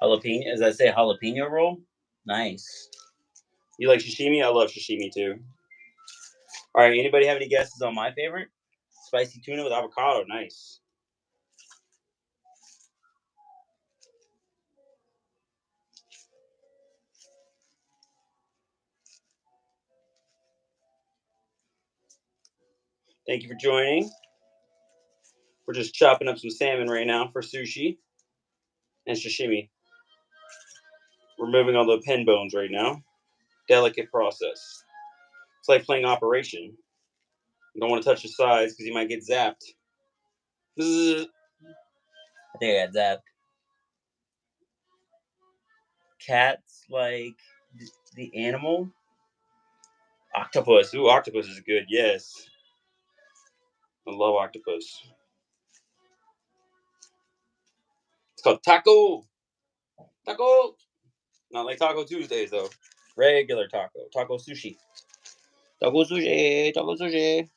Jalapeno? Does that say jalapeno roll? Nice. You like sashimi? I love sashimi too. All right. Anybody have any guesses on my favorite? Spicy tuna with avocado. Nice. Thank you for joining. We're just chopping up some salmon right now for sushi and sashimi. Removing all the pen bones right now. Delicate process. It's like playing Operation. You don't want to touch the sides because you might get zapped. I think I got zapped. Cats like the animal. Octopus. Ooh, octopus is good. Yes. I love octopus. It's called taco. Taco. Not like Taco Tuesdays, though. Regular taco. Taco sushi. Taco sushi. Taco sushi.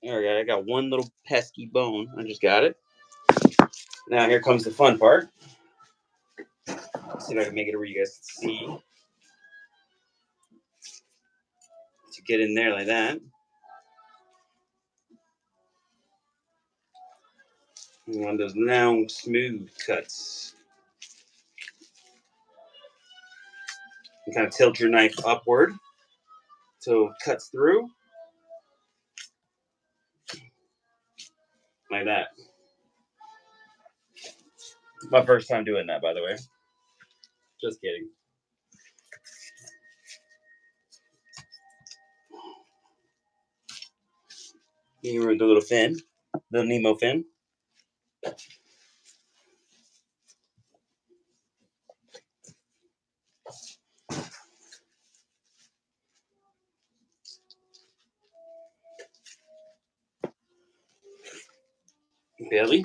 There we go. I got one little pesky bone. I just got it. Now here comes the fun part. Let's see if I can make it where you guys can see. To get in there like that. One of those long, smooth cuts. You kind of tilt your knife upward so it cuts through. Like that. My first time doing that, by the way. Just kidding. Here with the little fin. Little Nemo fin. Belly.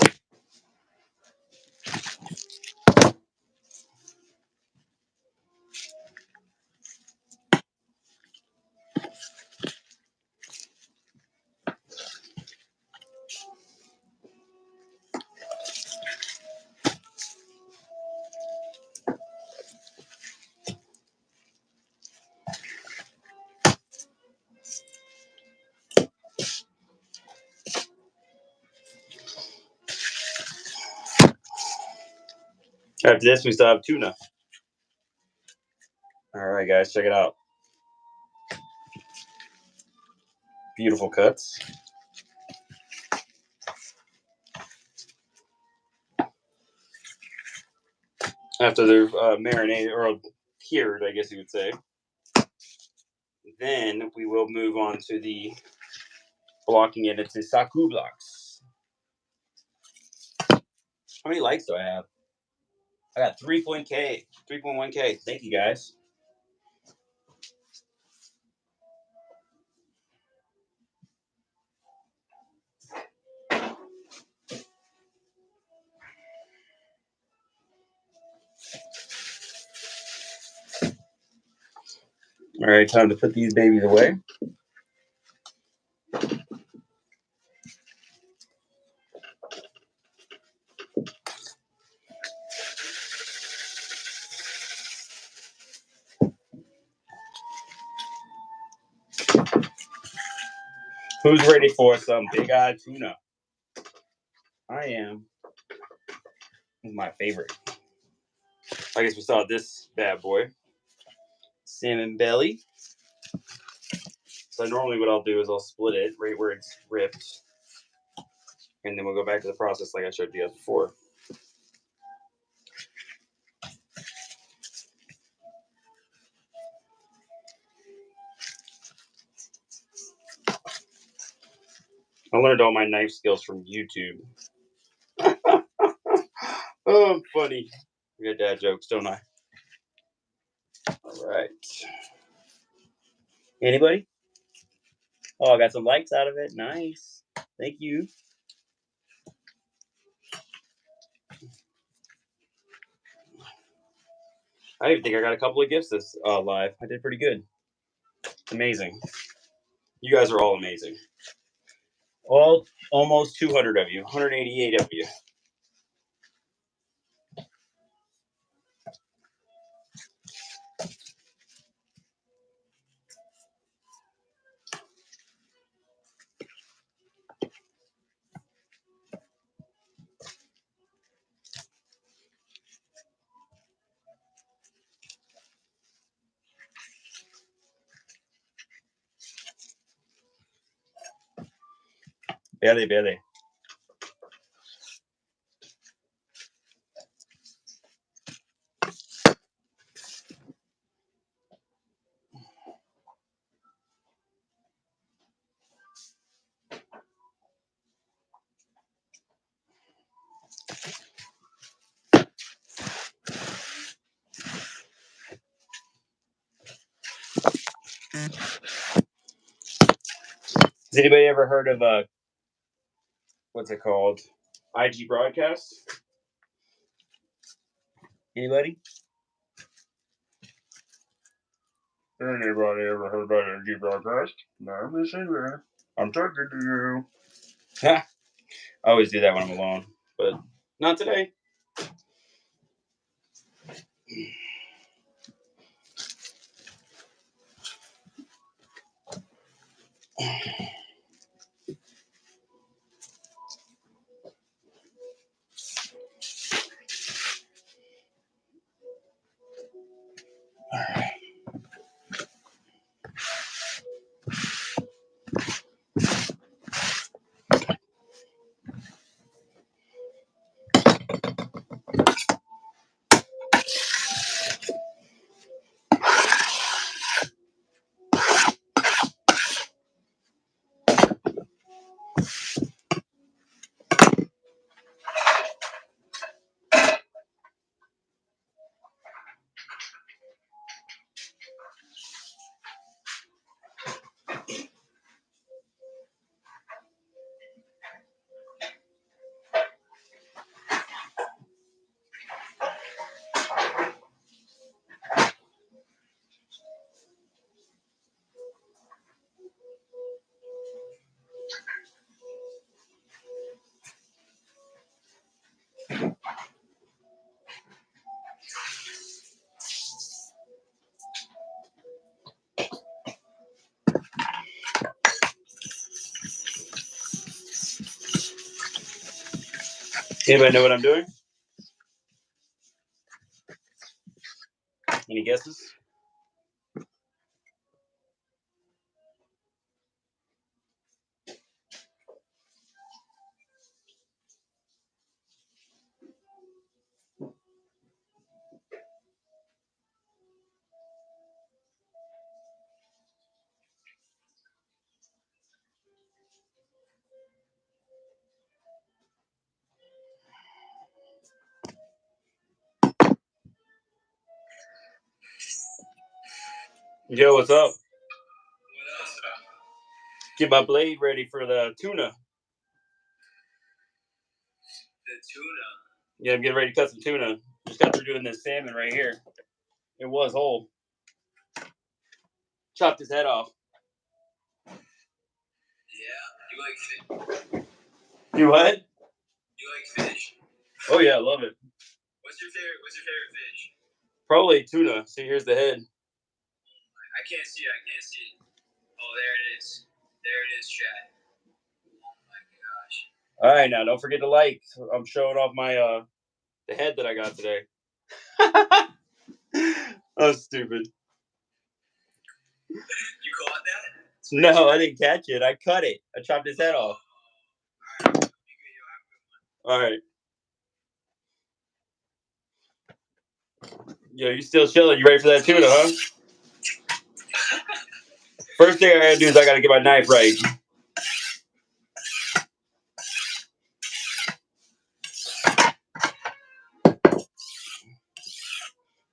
After this, we still have tuna. All right, guys, check it out. Beautiful cuts. After they're marinated or cured, I guess you would say. Then we will move on to the blocking it into saku blocks. How many likes do I have? I got 3.1K. Thank you, guys. All right, time to put these babies away. Who's ready for some big-eyed tuna? I am. This is my favorite. I guess we saw this bad boy. Salmon belly. So normally what I'll do is I'll split it right where it's ripped. And then we'll go back to the process like I showed you guys before. I learned all my knife skills from YouTube. Oh, I'm funny. I got dad jokes, don't I? All right. Anybody? Oh, I got some likes out of it. Nice. Thank you. I even think I got a couple of gifts this live. I did pretty good. Amazing. You guys are all amazing. All almost 200 of you, 188 of you. Belly. Has anybody ever heard of what's it called? IG broadcast? Anybody? Anybody ever heard about IG broadcast? No, Miss Andrea. I'm talking to you. Ha! I always do that when I'm alone, but not today. Anybody know what I'm doing? Any guesses? Yo, what's up? Get my blade ready for the tuna. The tuna. Yeah, I'm getting ready to cut some tuna. Just got through doing this salmon right here. It was whole. Chopped his head off. Yeah, you like fish? You what? You like fish? Oh yeah, I love it. What's your favorite fish? Probably tuna. See, here's the head. I can't see it. Oh, there it is. There it is, chat. Oh my gosh. All right, now don't forget to like. I'm showing off my the head that I got today. Oh, stupid. You caught that? No, I didn't catch it. I cut it. I chopped his head off. All right. Yo, you still chilling? You ready for that tuna, huh? First thing I gotta do is I gotta get my knife right.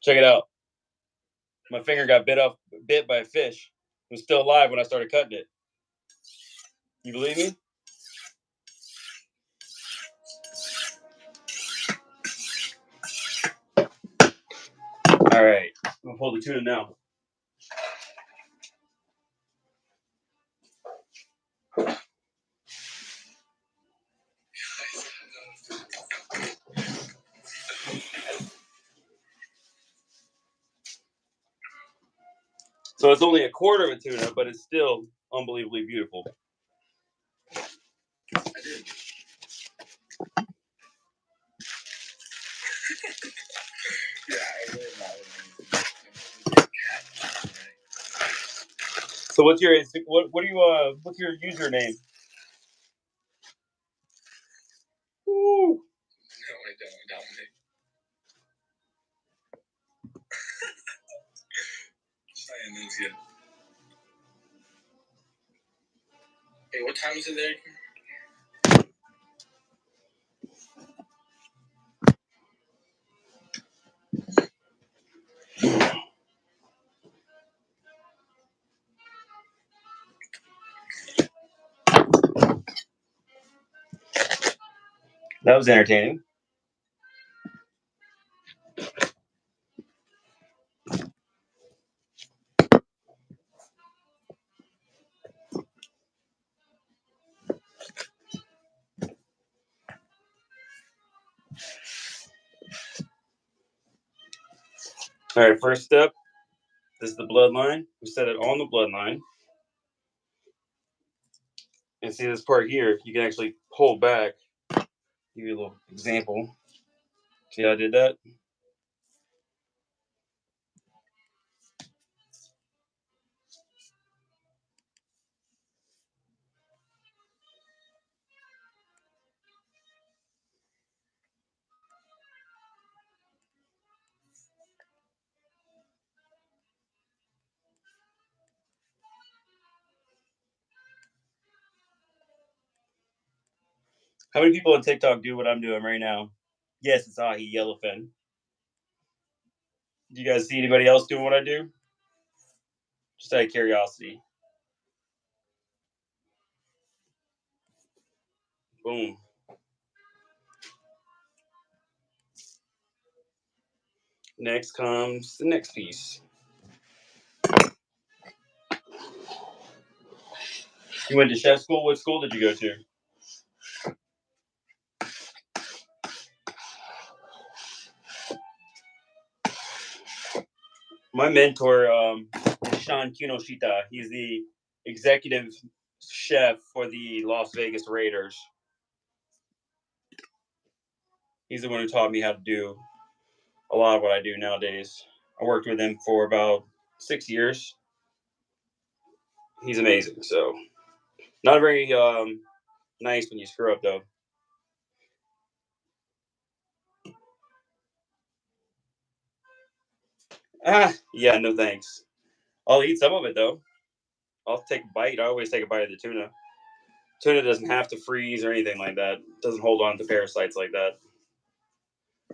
Check it out. My finger got bit by a fish. It was still alive when I started cutting it. You believe me? All right. I'm gonna pull the tuna now. So it's only a quarter of a tuna, but it's still unbelievably beautiful. So what's your what's your username? Woo. No, I don't, Dominic. Hey, what time is it there? That was entertaining. All right, first step. This is the bloodline. We set it on the bloodline. And see this part here, you can actually pull back. Give you a little example. See how I did that? How many people on TikTok do what I'm doing right now? Yes, it's ahi yellowfin. Do you guys see anybody else doing what I do? Just out of curiosity. Boom. Next comes the next piece. You went to chef school? What school did you go to? My mentor is Sean Kinoshita. He's the executive chef for the Las Vegas Raiders. He's the one who taught me how to do a lot of what I do nowadays. I worked with him for about 6 years. He's amazing. So, not very nice when you screw up, though. Yeah, no thanks. I'll eat some of it, though. I'll take a bite. I always take a bite of the tuna. Tuna doesn't have to freeze or anything like that. It doesn't hold on to parasites like that.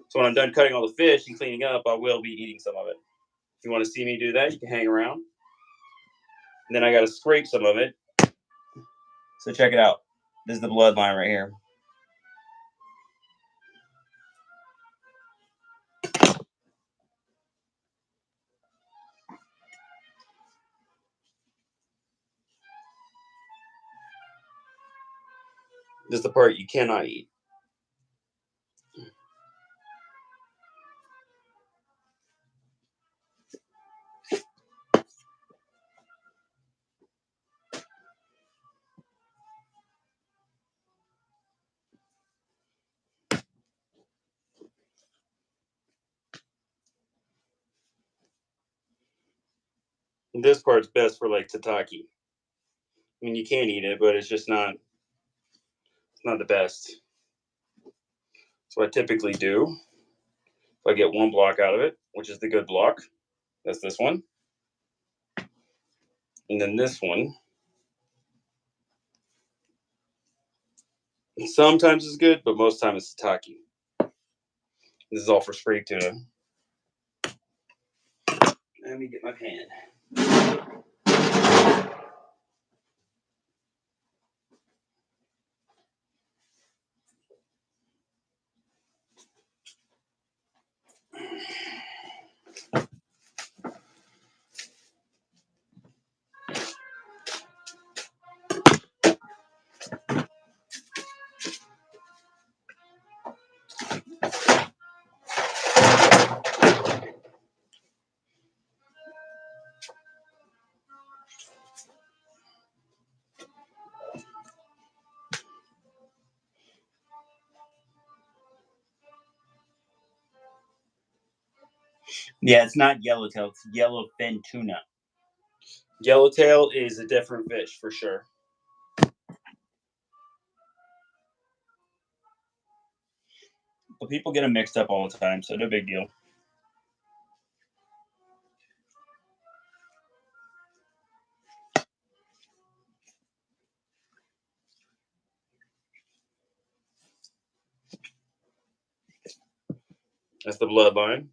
So when I'm done cutting all the fish and cleaning up, I will be eating some of it. If you want to see me do that, you can hang around. And then I got to scrape some of it. So check it out. This is the bloodline right here. This is the part you cannot eat. And this part's best for like tataki. I mean, you can eat it, but it's just not the best. So what I typically do, if I get one block out of it, which is the good block, that's this one. And then this one. Sometimes it's good, but most time it's tataki. This is all for scrape tuna. Let me get my pan. Yeah, it's not yellowtail. It's yellowfin tuna. Yellowtail is a different fish for sure. But people get them mixed up all the time, so no big deal. That's the bloodline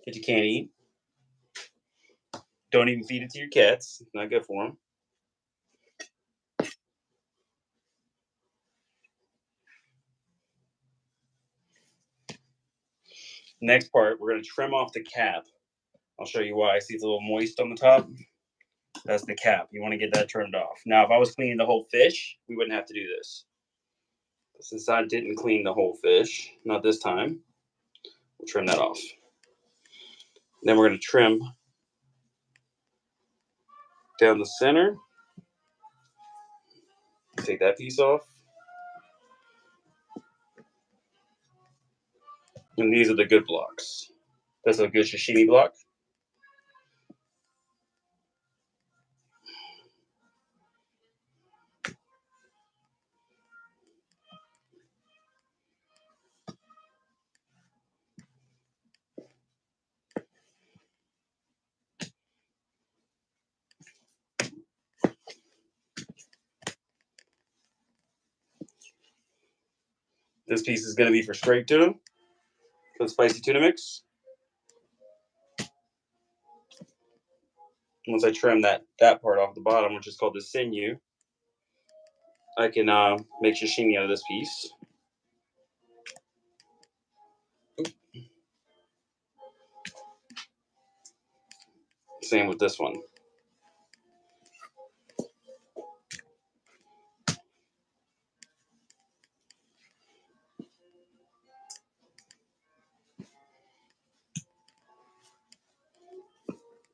that you can't eat. Don't even feed it to your cats. It's not good for them. Next part, we're going to trim off the cap. I'll show you why. See it's a little moist on the top? That's the cap. You want to get that trimmed off. Now, if I was cleaning the whole fish, we wouldn't have to do this. Since I didn't clean the whole fish, not this time, we'll trim that off. Then we're going to trim down the center. Take that piece off. And these are the good blocks. That's a good sashimi block. This piece is going to be for scrape tuna, for the spicy tuna mix. Once I trim that part off the bottom, which is called the sinew, I can make sashimi out of this piece. Same with this one.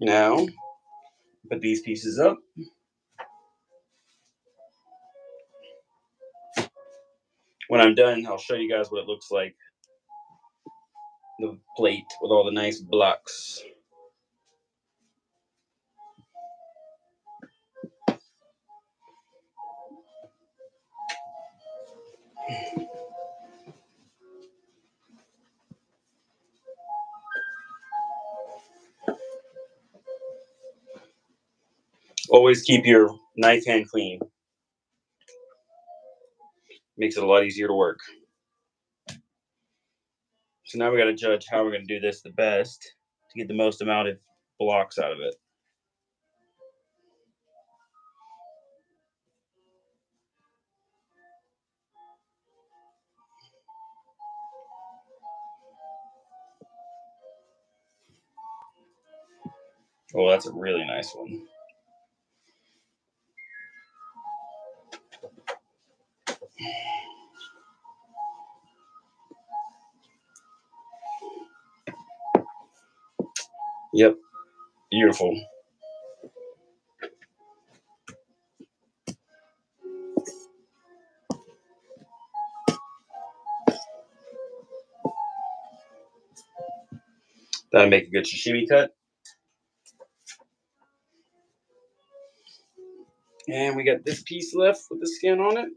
Now, put these pieces up. When I'm done, I'll show you guys what it looks like. The plate with all the nice blocks. Always keep your knife hand clean. Makes it a lot easier to work. So now we got to judge how we're going to do this the best to get the most amount of blocks out of it. Oh, that's a really nice one. Yep, beautiful. That'll make a good sashimi cut. And we got this piece left with the skin on it.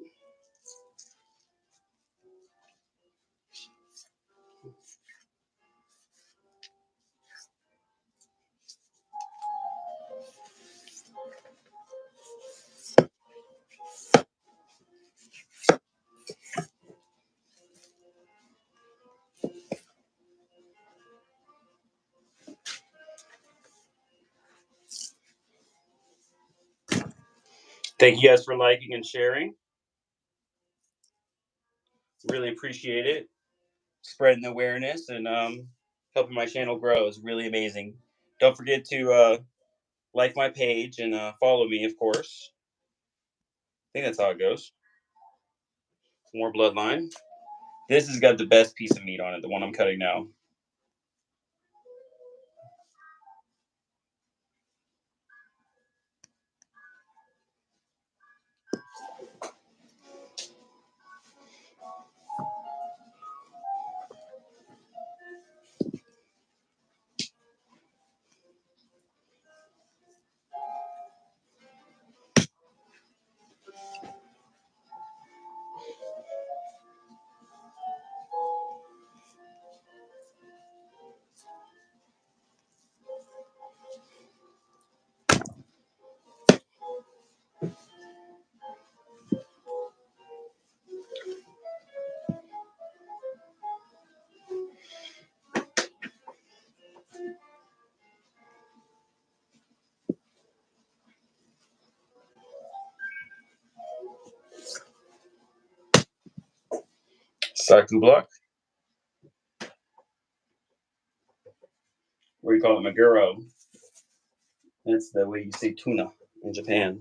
Thank you guys for liking and sharing. Really appreciate it. Spreading the awareness and helping my channel grow is really amazing. Don't forget to like my page and follow me, of course. I think that's how it goes. More bloodline. This has got the best piece of meat on it, the one I'm cutting now. Saku block. call it maguro. That's the way you say tuna in Japan.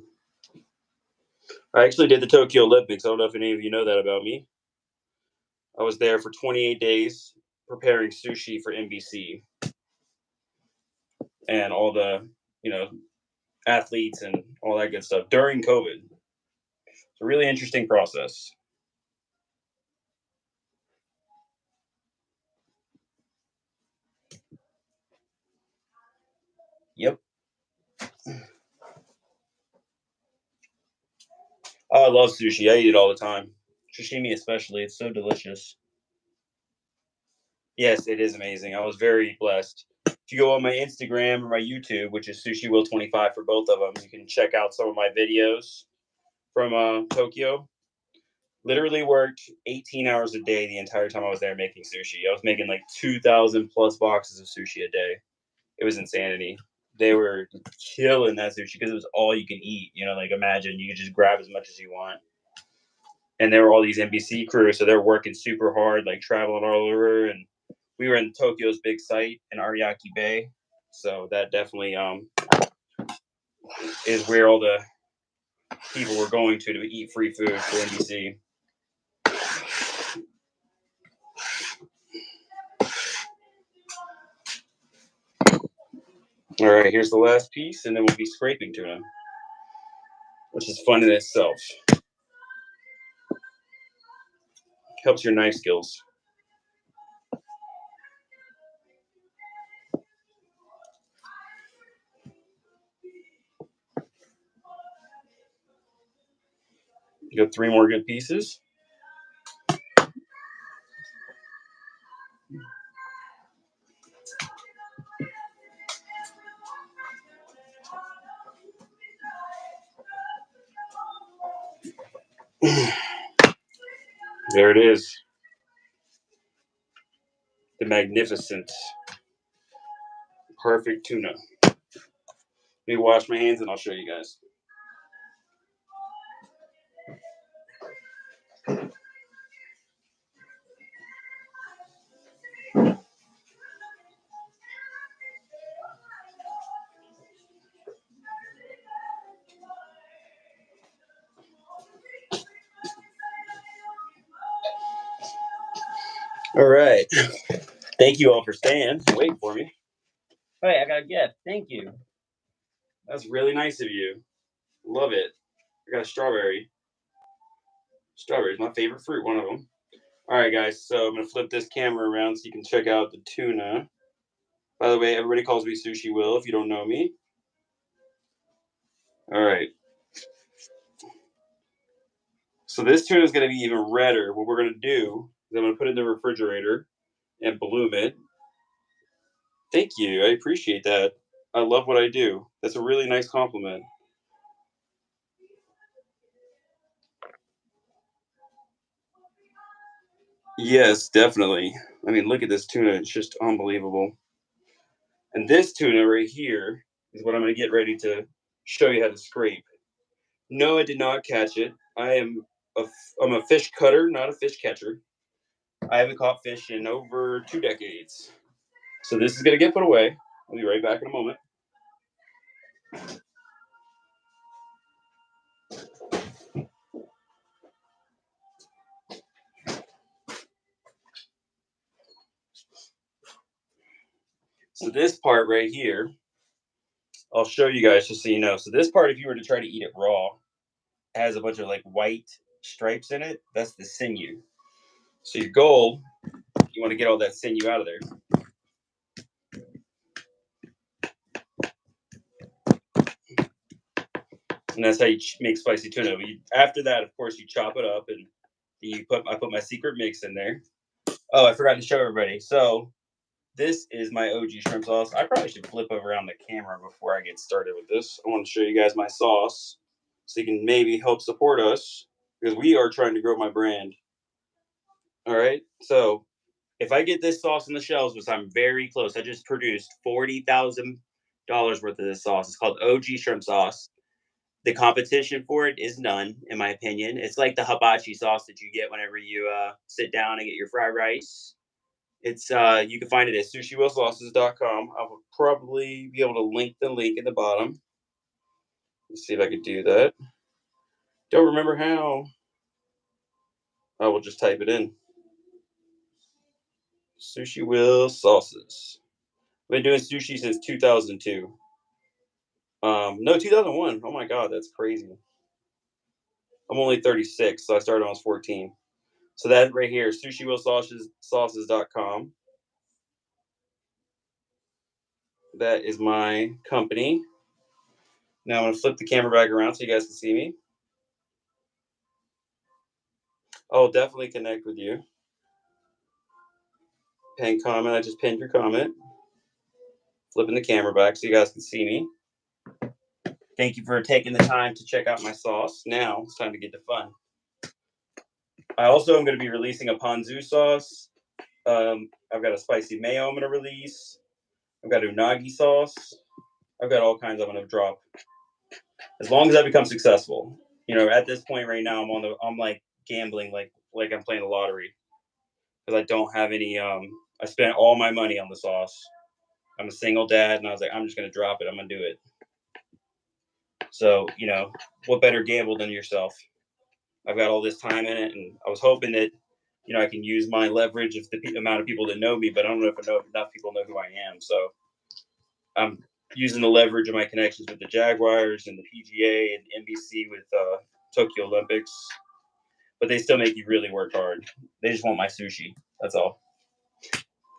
I actually did the Tokyo Olympics. I don't know if any of you know that about me. I was there for 28 days preparing sushi for NBC and all the, athletes and all that good stuff during COVID. It's a really interesting process. Yep. Oh, I love sushi. I eat it all the time. Sashimi especially. It's so delicious. Yes, it is amazing. I was very blessed. If you go on my Instagram or my YouTube, which is Sushiwill25 for both of them, you can check out some of my videos from Tokyo. Literally worked 18 hours a day the entire time I was there making sushi. I was making like 2,000 plus boxes of sushi a day. It was insanity. They were killing that sushi because it was all you can eat. Like imagine you could just grab as much as you want. And there were all these NBC crews, so they're working super hard, like traveling all over. And we were in Tokyo's big site in Ariake Bay, so that definitely is where all the people were going to eat free food for NBC. All right, here's the last piece, and then we'll be scraping tuna, which is fun in itself. Helps your knife skills. You got 3 more good pieces. There it is. The magnificent, perfect tuna. Let me wash my hands and I'll show you guys. All right. Thank you all for staying. Wait for me. Hey, I got a gift. Thank you. That's really nice of you. Love it. I got a strawberry. Strawberry is my favorite fruit, one of them. All right, guys. So I'm going to flip this camera around so you can check out the tuna. By the way, everybody calls me Sushiwill if you don't know me. All right. So this tuna is going to be even redder. What we're going to do is I'm going to put it in the refrigerator and bloom it. Thank you. I appreciate that. I love what I do. That's a really nice compliment. Yes, definitely. I mean, look at this tuna. It's just unbelievable. And this tuna right here is what I'm going to get ready to show you how to scrape. No, I did not catch it. I'm a fish cutter, not a fish catcher. I haven't caught fish in over 2 decades. So this is going to get put away. I'll be right back in a moment. So this part right here, I'll show you guys just so you know. So this part, if you were to try to eat it raw, has a bunch of like white stripes in it. That's the sinew. So your goal, you want to get all that sinew out of there. And that's how you make spicy tuna. After that, of course, you chop it up and I put my secret mix in there. Oh, I forgot to show everybody. So this is my OG shrimp sauce. I probably should flip over around the camera before I get started with this. I want to show you guys my sauce so you can maybe help support us because we are trying to grow my brand. All right. So if I get this sauce on the shelves, which I'm very close, I just produced $40,000 worth of this sauce. It's called OG shrimp sauce. The competition for it is none, in my opinion. It's like the hibachi sauce that you get whenever you sit down and get your fried rice. It's you can find it at sushiwillsauces.com. I will probably be able to link the link at the bottom. Let's see if I can do that. Don't remember how. I will just type it in. Sushiwill sauces. I've been doing sushi since 2002. No, 2001. Oh my god, that's crazy. I'm only 36, so I started when I was 14. So that right here, sushiwillsauces.com. That is my company. Now I'm going to flip the camera back around so you guys can see me. I'll definitely connect with you. Pin comment. I just pinned your comment. Flipping the camera back so you guys can see me. Thank you for taking the time to check out my sauce. Now it's time to get to fun. I also am going to be releasing a ponzu sauce. I've got a spicy mayo I'm going to release. I've got unagi sauce. I've got all kinds I'm going to drop. As long as I become successful. You know, at this point right now, I'm like gambling like I'm playing the lottery. Because I don't have any, I spent all my money on the sauce. I'm a single dad, and I was like, I'm just going to drop it. I'm going to do it. So, you know, what better gamble than yourself? I've got all this time in it, and I was hoping that, you know, I can use my leverage of the amount of people that know me, but I don't know if enough people know who I am. So I'm using the leverage of my connections with the Jaguars and the PGA and NBC with Tokyo Olympics. But they still make you really work hard. They just want my sushi. That's all.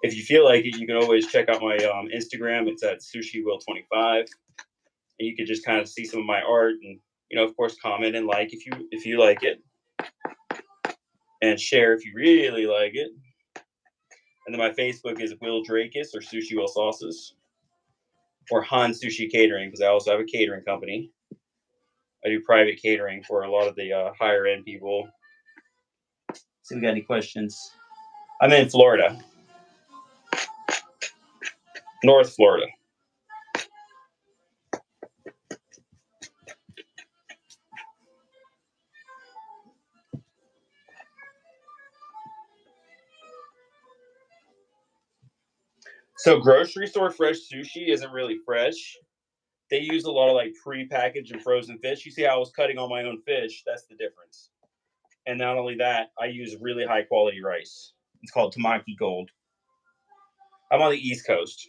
If you feel like it, you can always check out my Instagram. It's at Sushiwill25, and you can just kind of see some of my art, and you know, of course, comment and like if you like it, and share if you really like it. And then my Facebook is Will Drakis or Sushi Will Sauces or Han Sushi Catering, because I also have a catering company. I do private catering for a lot of the higher end people. See if we got any questions. I'm in Florida, North Florida. So grocery store fresh sushi isn't really fresh. They use a lot of like pre-packaged and frozen fish. You see how I was cutting all my own fish? That's the difference. And not only that, I use really high quality rice. It's called Tamaki Gold. I'm on the East Coast,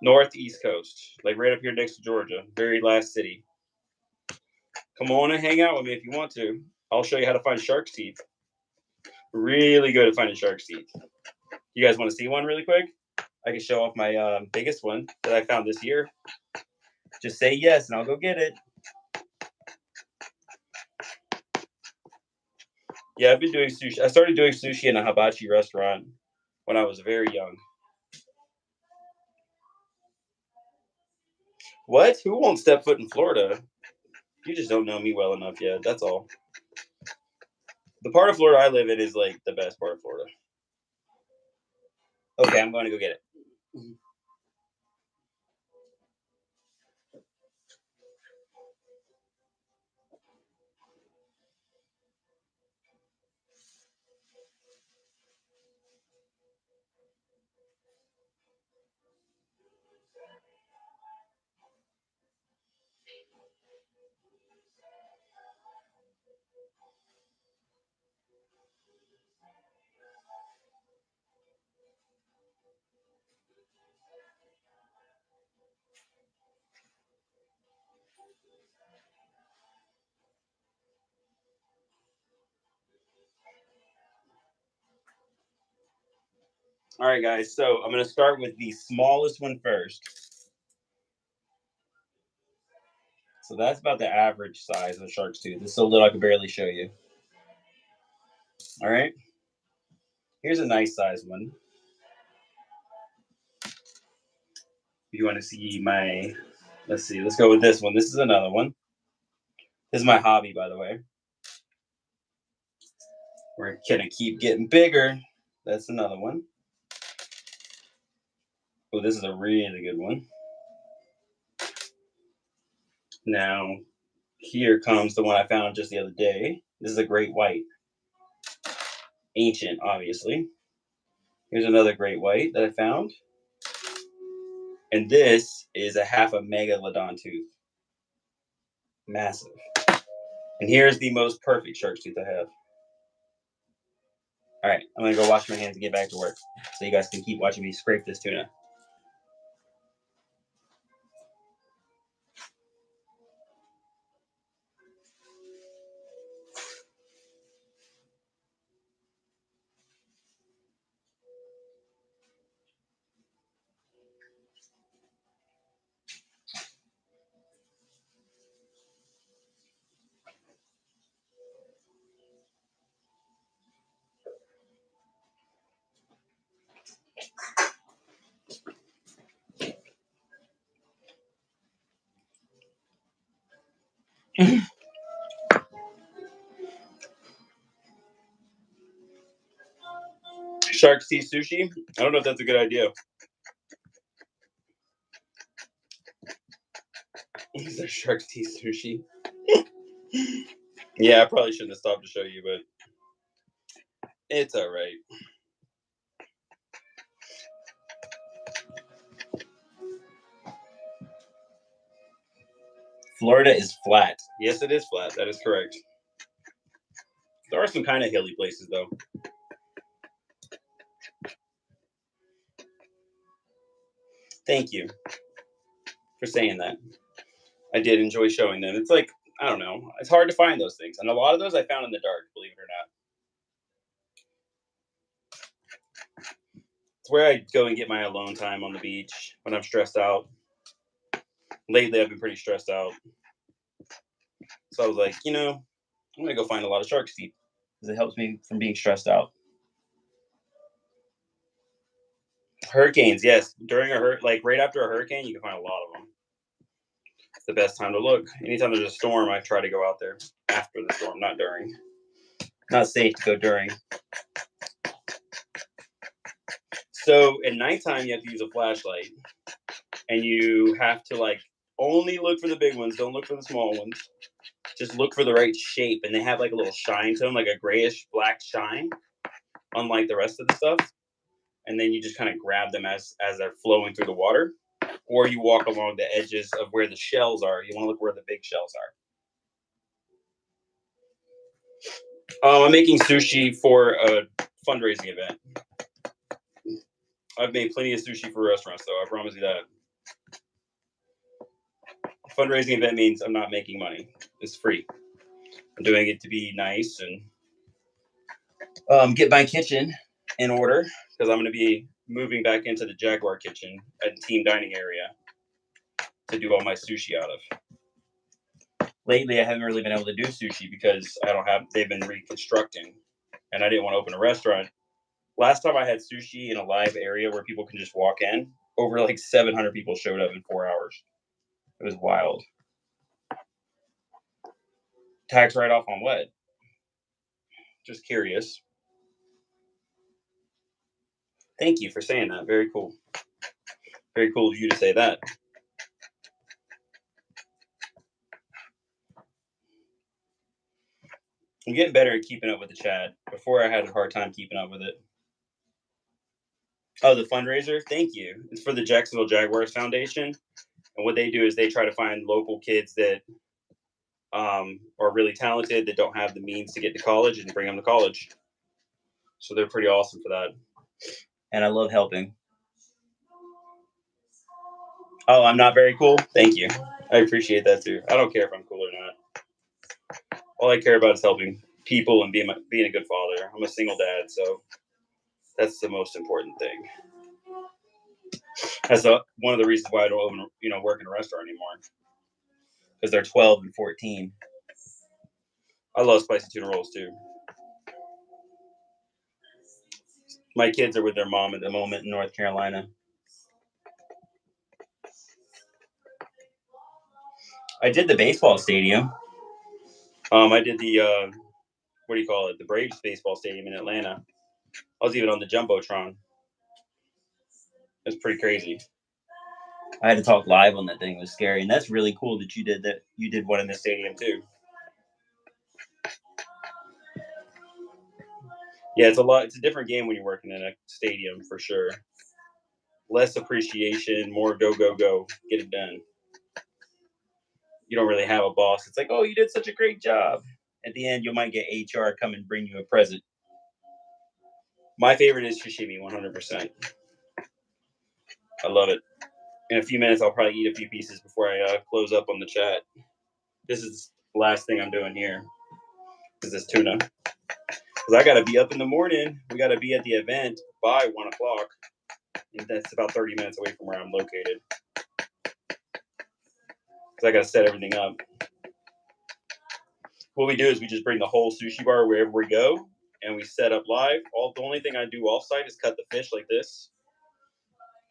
Northeast Coast, like right up here next to Georgia, very last city. Come on and hang out with me if you want to. I'll show you how to find shark's teeth. Really good at finding shark's teeth. You guys want to see one really quick? I can show off my biggest one that I found this year. Just say yes, and I'll go get it. Yeah, I've been doing sushi. I started doing sushi in a hibachi restaurant when I was very young. What? Who won't step foot in Florida? You just don't know me well enough yet. That's all. The part of Florida I live in is like the best part of Florida. Okay, I'm going to go get it. All right, guys. So I'm going to start with the smallest one first. So that's about the average size of a shark's tooth. It's so little I can barely show you. All right. Here's a nice size one. If you want to see my, let's see, let's go with this one. This is another one. This is my hobby, by the way. We're going to keep getting bigger. That's another one. Oh, this is a really good one. Now, here comes the one I found just the other day. This is a great white. Ancient, obviously. Here's another great white that I found. And this is a half a megalodon tooth. Massive. And here's the most perfect shark's tooth I have. All right, I'm going to go wash my hands and get back to work so you guys can keep watching me scrape this tuna. Shark's teeth sushi? I don't know if that's a good idea. These are shark's teeth sushi. Yeah, I probably shouldn't have stopped to show you, but it's all right. Florida is flat. Yes, it is flat. That is correct. There are some kind of hilly places, though. Thank you for saying that. I did enjoy showing them. It's like, I don't know. It's hard to find those things. And a lot of those I found in the dark, believe it or not. It's where I go and get my alone time on the beach when I'm stressed out. Lately, I've been pretty stressed out. So I was like, I'm going to go find a lot of shark's teeth because it helps me from being stressed out. Hurricanes, yes. During right after a hurricane, you can find a lot of them. It's the best time to look. Anytime there's a storm, I try to go out there after the storm, not during. Not safe to go during. So at nighttime, you have to use a flashlight, and you have to only look for the big ones. Don't look for the small ones. Just look for the right shape, and they have like a little shine to them, like a grayish black shine, unlike the rest of the stuff. And then you just kind of grab them as they're flowing through the water, or you walk along the edges of where the shells are. You want to look where the big shells are. I'm making sushi for a fundraising event. I've made plenty of sushi for restaurants, though. I promise you that. Fundraising event means I'm not making money. It's free. I'm doing it to be nice and get my kitchen in order because I'm going to be moving back into the Jaguar kitchen at the team dining area to do all my sushi out of. Lately, I haven't really been able to do sushi because they've been reconstructing, and I didn't want to open a restaurant. Last time I had sushi in a live area where people can just walk in, over 700 people showed up in 4 hours. It was wild. Tax write-off on what? Just curious. Thank you for saying that. Very cool. Very cool of you to say that. I'm getting better at keeping up with the chat. Before, I had a hard time keeping up with it. Oh, the fundraiser? Thank you. It's for the Jacksonville Jaguars Foundation. And what they do is they try to find local kids that are really talented, that don't have the means to get to college, and bring them to college. So they're pretty awesome for that. And I love helping. Oh, I'm not very cool? Thank you. I appreciate that too. I don't care if I'm cool or not. All I care about is helping people and being a good father. I'm a single dad, so that's the most important thing. That's one of the reasons why I don't work in a restaurant anymore. Because they're 12 and 14. I love spicy tuna rolls too. My kids are with their mom at the moment in North Carolina. I did the baseball stadium. I did the the Braves baseball stadium in Atlanta. I was even on the Jumbotron. It was pretty crazy. I had to talk live on that thing. It was scary. And that's really cool that you did that. You did one in the stadium too. Yeah, it's a lot. It's a different game when you're working in a stadium for sure. Less appreciation, more go, go, go, get it done. You don't really have a boss. It's like, oh, you did such a great job. At the end, you might get HR come and bring you a present. My favorite is sashimi, 100%. I love it. In a few minutes, I'll probably eat a few pieces before I close up on the chat. This is the last thing I'm doing here. Is this tuna? Because I got to be up in the morning. We got to be at the event by 1 o'clock. And that's about 30 minutes away from where I'm located. Because I got to set everything up. What we do is we just bring the whole sushi bar wherever we go, and we set up live. The only thing I do off-site is cut the fish like this.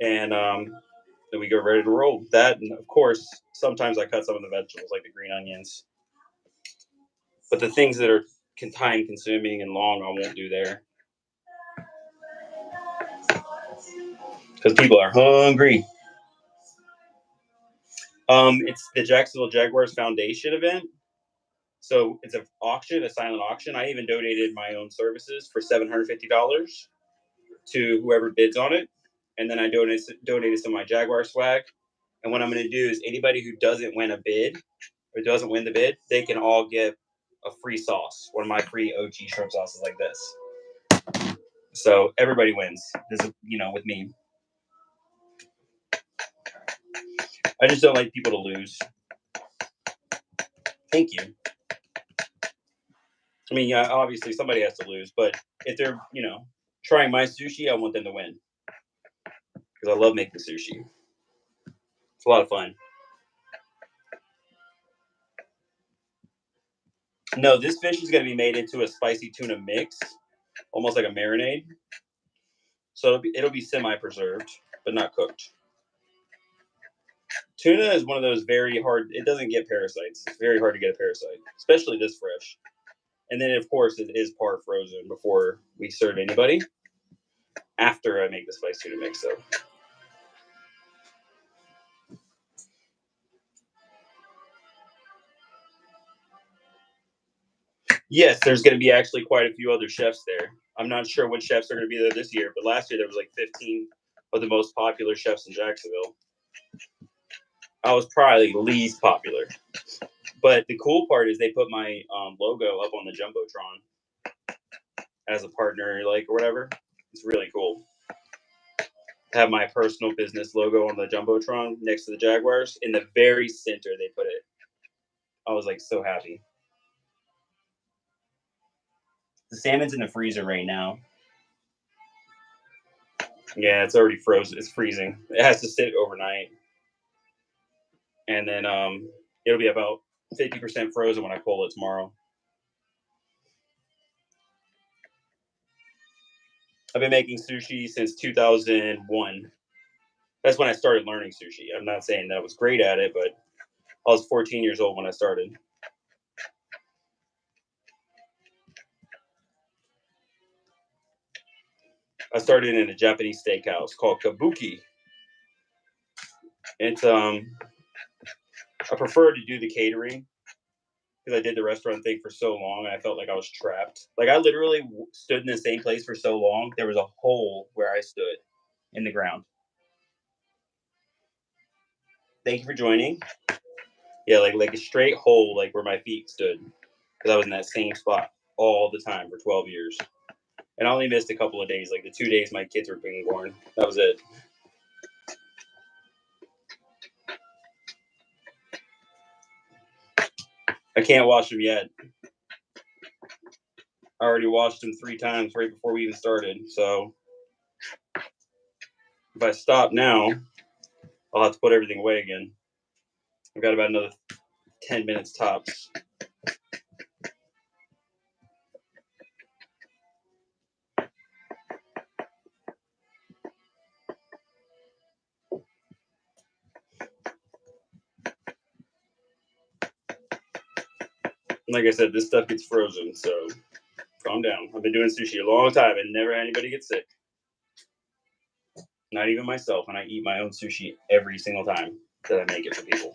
And then we go ready to roll. That, and of course, sometimes I cut some of the vegetables, like the green onions. But the things that are time-consuming and long, I won't do there. Because people are hungry. It's the Jacksonville Jaguars Foundation event. So it's an auction, a silent auction. I even donated my own services for $750 to whoever bids on it. And then I donated some of my Jaguar swag. And what I'm going to do is anybody who doesn't win a bid or doesn't win the bid, they can all get a free sauce, one of my free OG shrimp sauces like this. So everybody wins. This is, with me. I just don't like people to lose. Thank you. I mean, yeah, obviously somebody has to lose, but if they're, trying my sushi, I want them to win. Because I love making sushi. It's a lot of fun. No, this fish is going to be made into a spicy tuna mix, almost like a marinade. So it'll be semi-preserved, but not cooked. Tuna is one of those very hard, it doesn't get parasites. It's very hard to get a parasite, especially this fresh. And then, of course, it is par frozen before we serve anybody. After I make the spicy tuna mix, though. Yes, there's going to be actually quite a few other chefs there. I'm not sure which chefs are going to be there this year, but last year there was like 15 of the most popular chefs in Jacksonville. I was probably least popular. But the cool part is they put my logo up on the Jumbotron as a partner, or whatever. It's really cool. Have my personal business logo on the Jumbotron next to the Jaguars. In the very center, they put it. I was so happy. The salmon's in the freezer right now. Yeah, it's already frozen. It's freezing. It has to sit overnight. And then it'll be about 50% frozen when I pull it tomorrow. I've been making sushi since 2001. That's when I started learning sushi. I'm not saying that I was great at it, but I was 14 years old when I started. I started in a Japanese steakhouse called Kabuki. It's I prefer to do the catering because I did the restaurant thing for so long and I felt like I was trapped. I literally stood in the same place for so long. There was a hole where I stood in the ground. Thank you for joining. Yeah, like a straight hole, where my feet stood, because I was in that same spot all the time for 12 years. And I only missed a couple of days, the 2 days my kids were being born. That was it. I can't wash them yet. I already washed them 3 times right before we even started. So if I stop now, I'll have to put everything away again. I've got about another 10 minutes tops. Like I said, this stuff gets frozen, so calm down. I've been doing sushi a long time and never had anybody get sick. Not even myself, and I eat my own sushi every single time that I make it for people.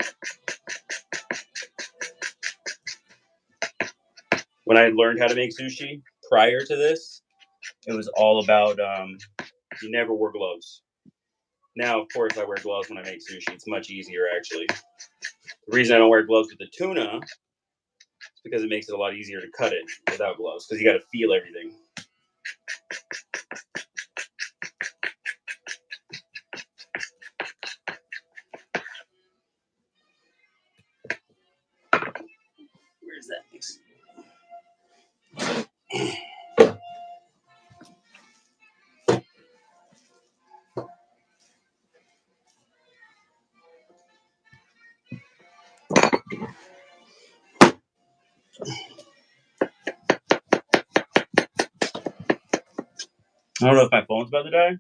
When I learned how to make sushi prior to this, it was all about you never wore gloves. Now, of course, I wear gloves when I make sushi. It's much easier, actually. The reason I don't wear gloves with the tuna is because it makes it a lot easier to cut it without gloves, because you got to feel everything. Where's that mix? I don't know if my phone's about to die.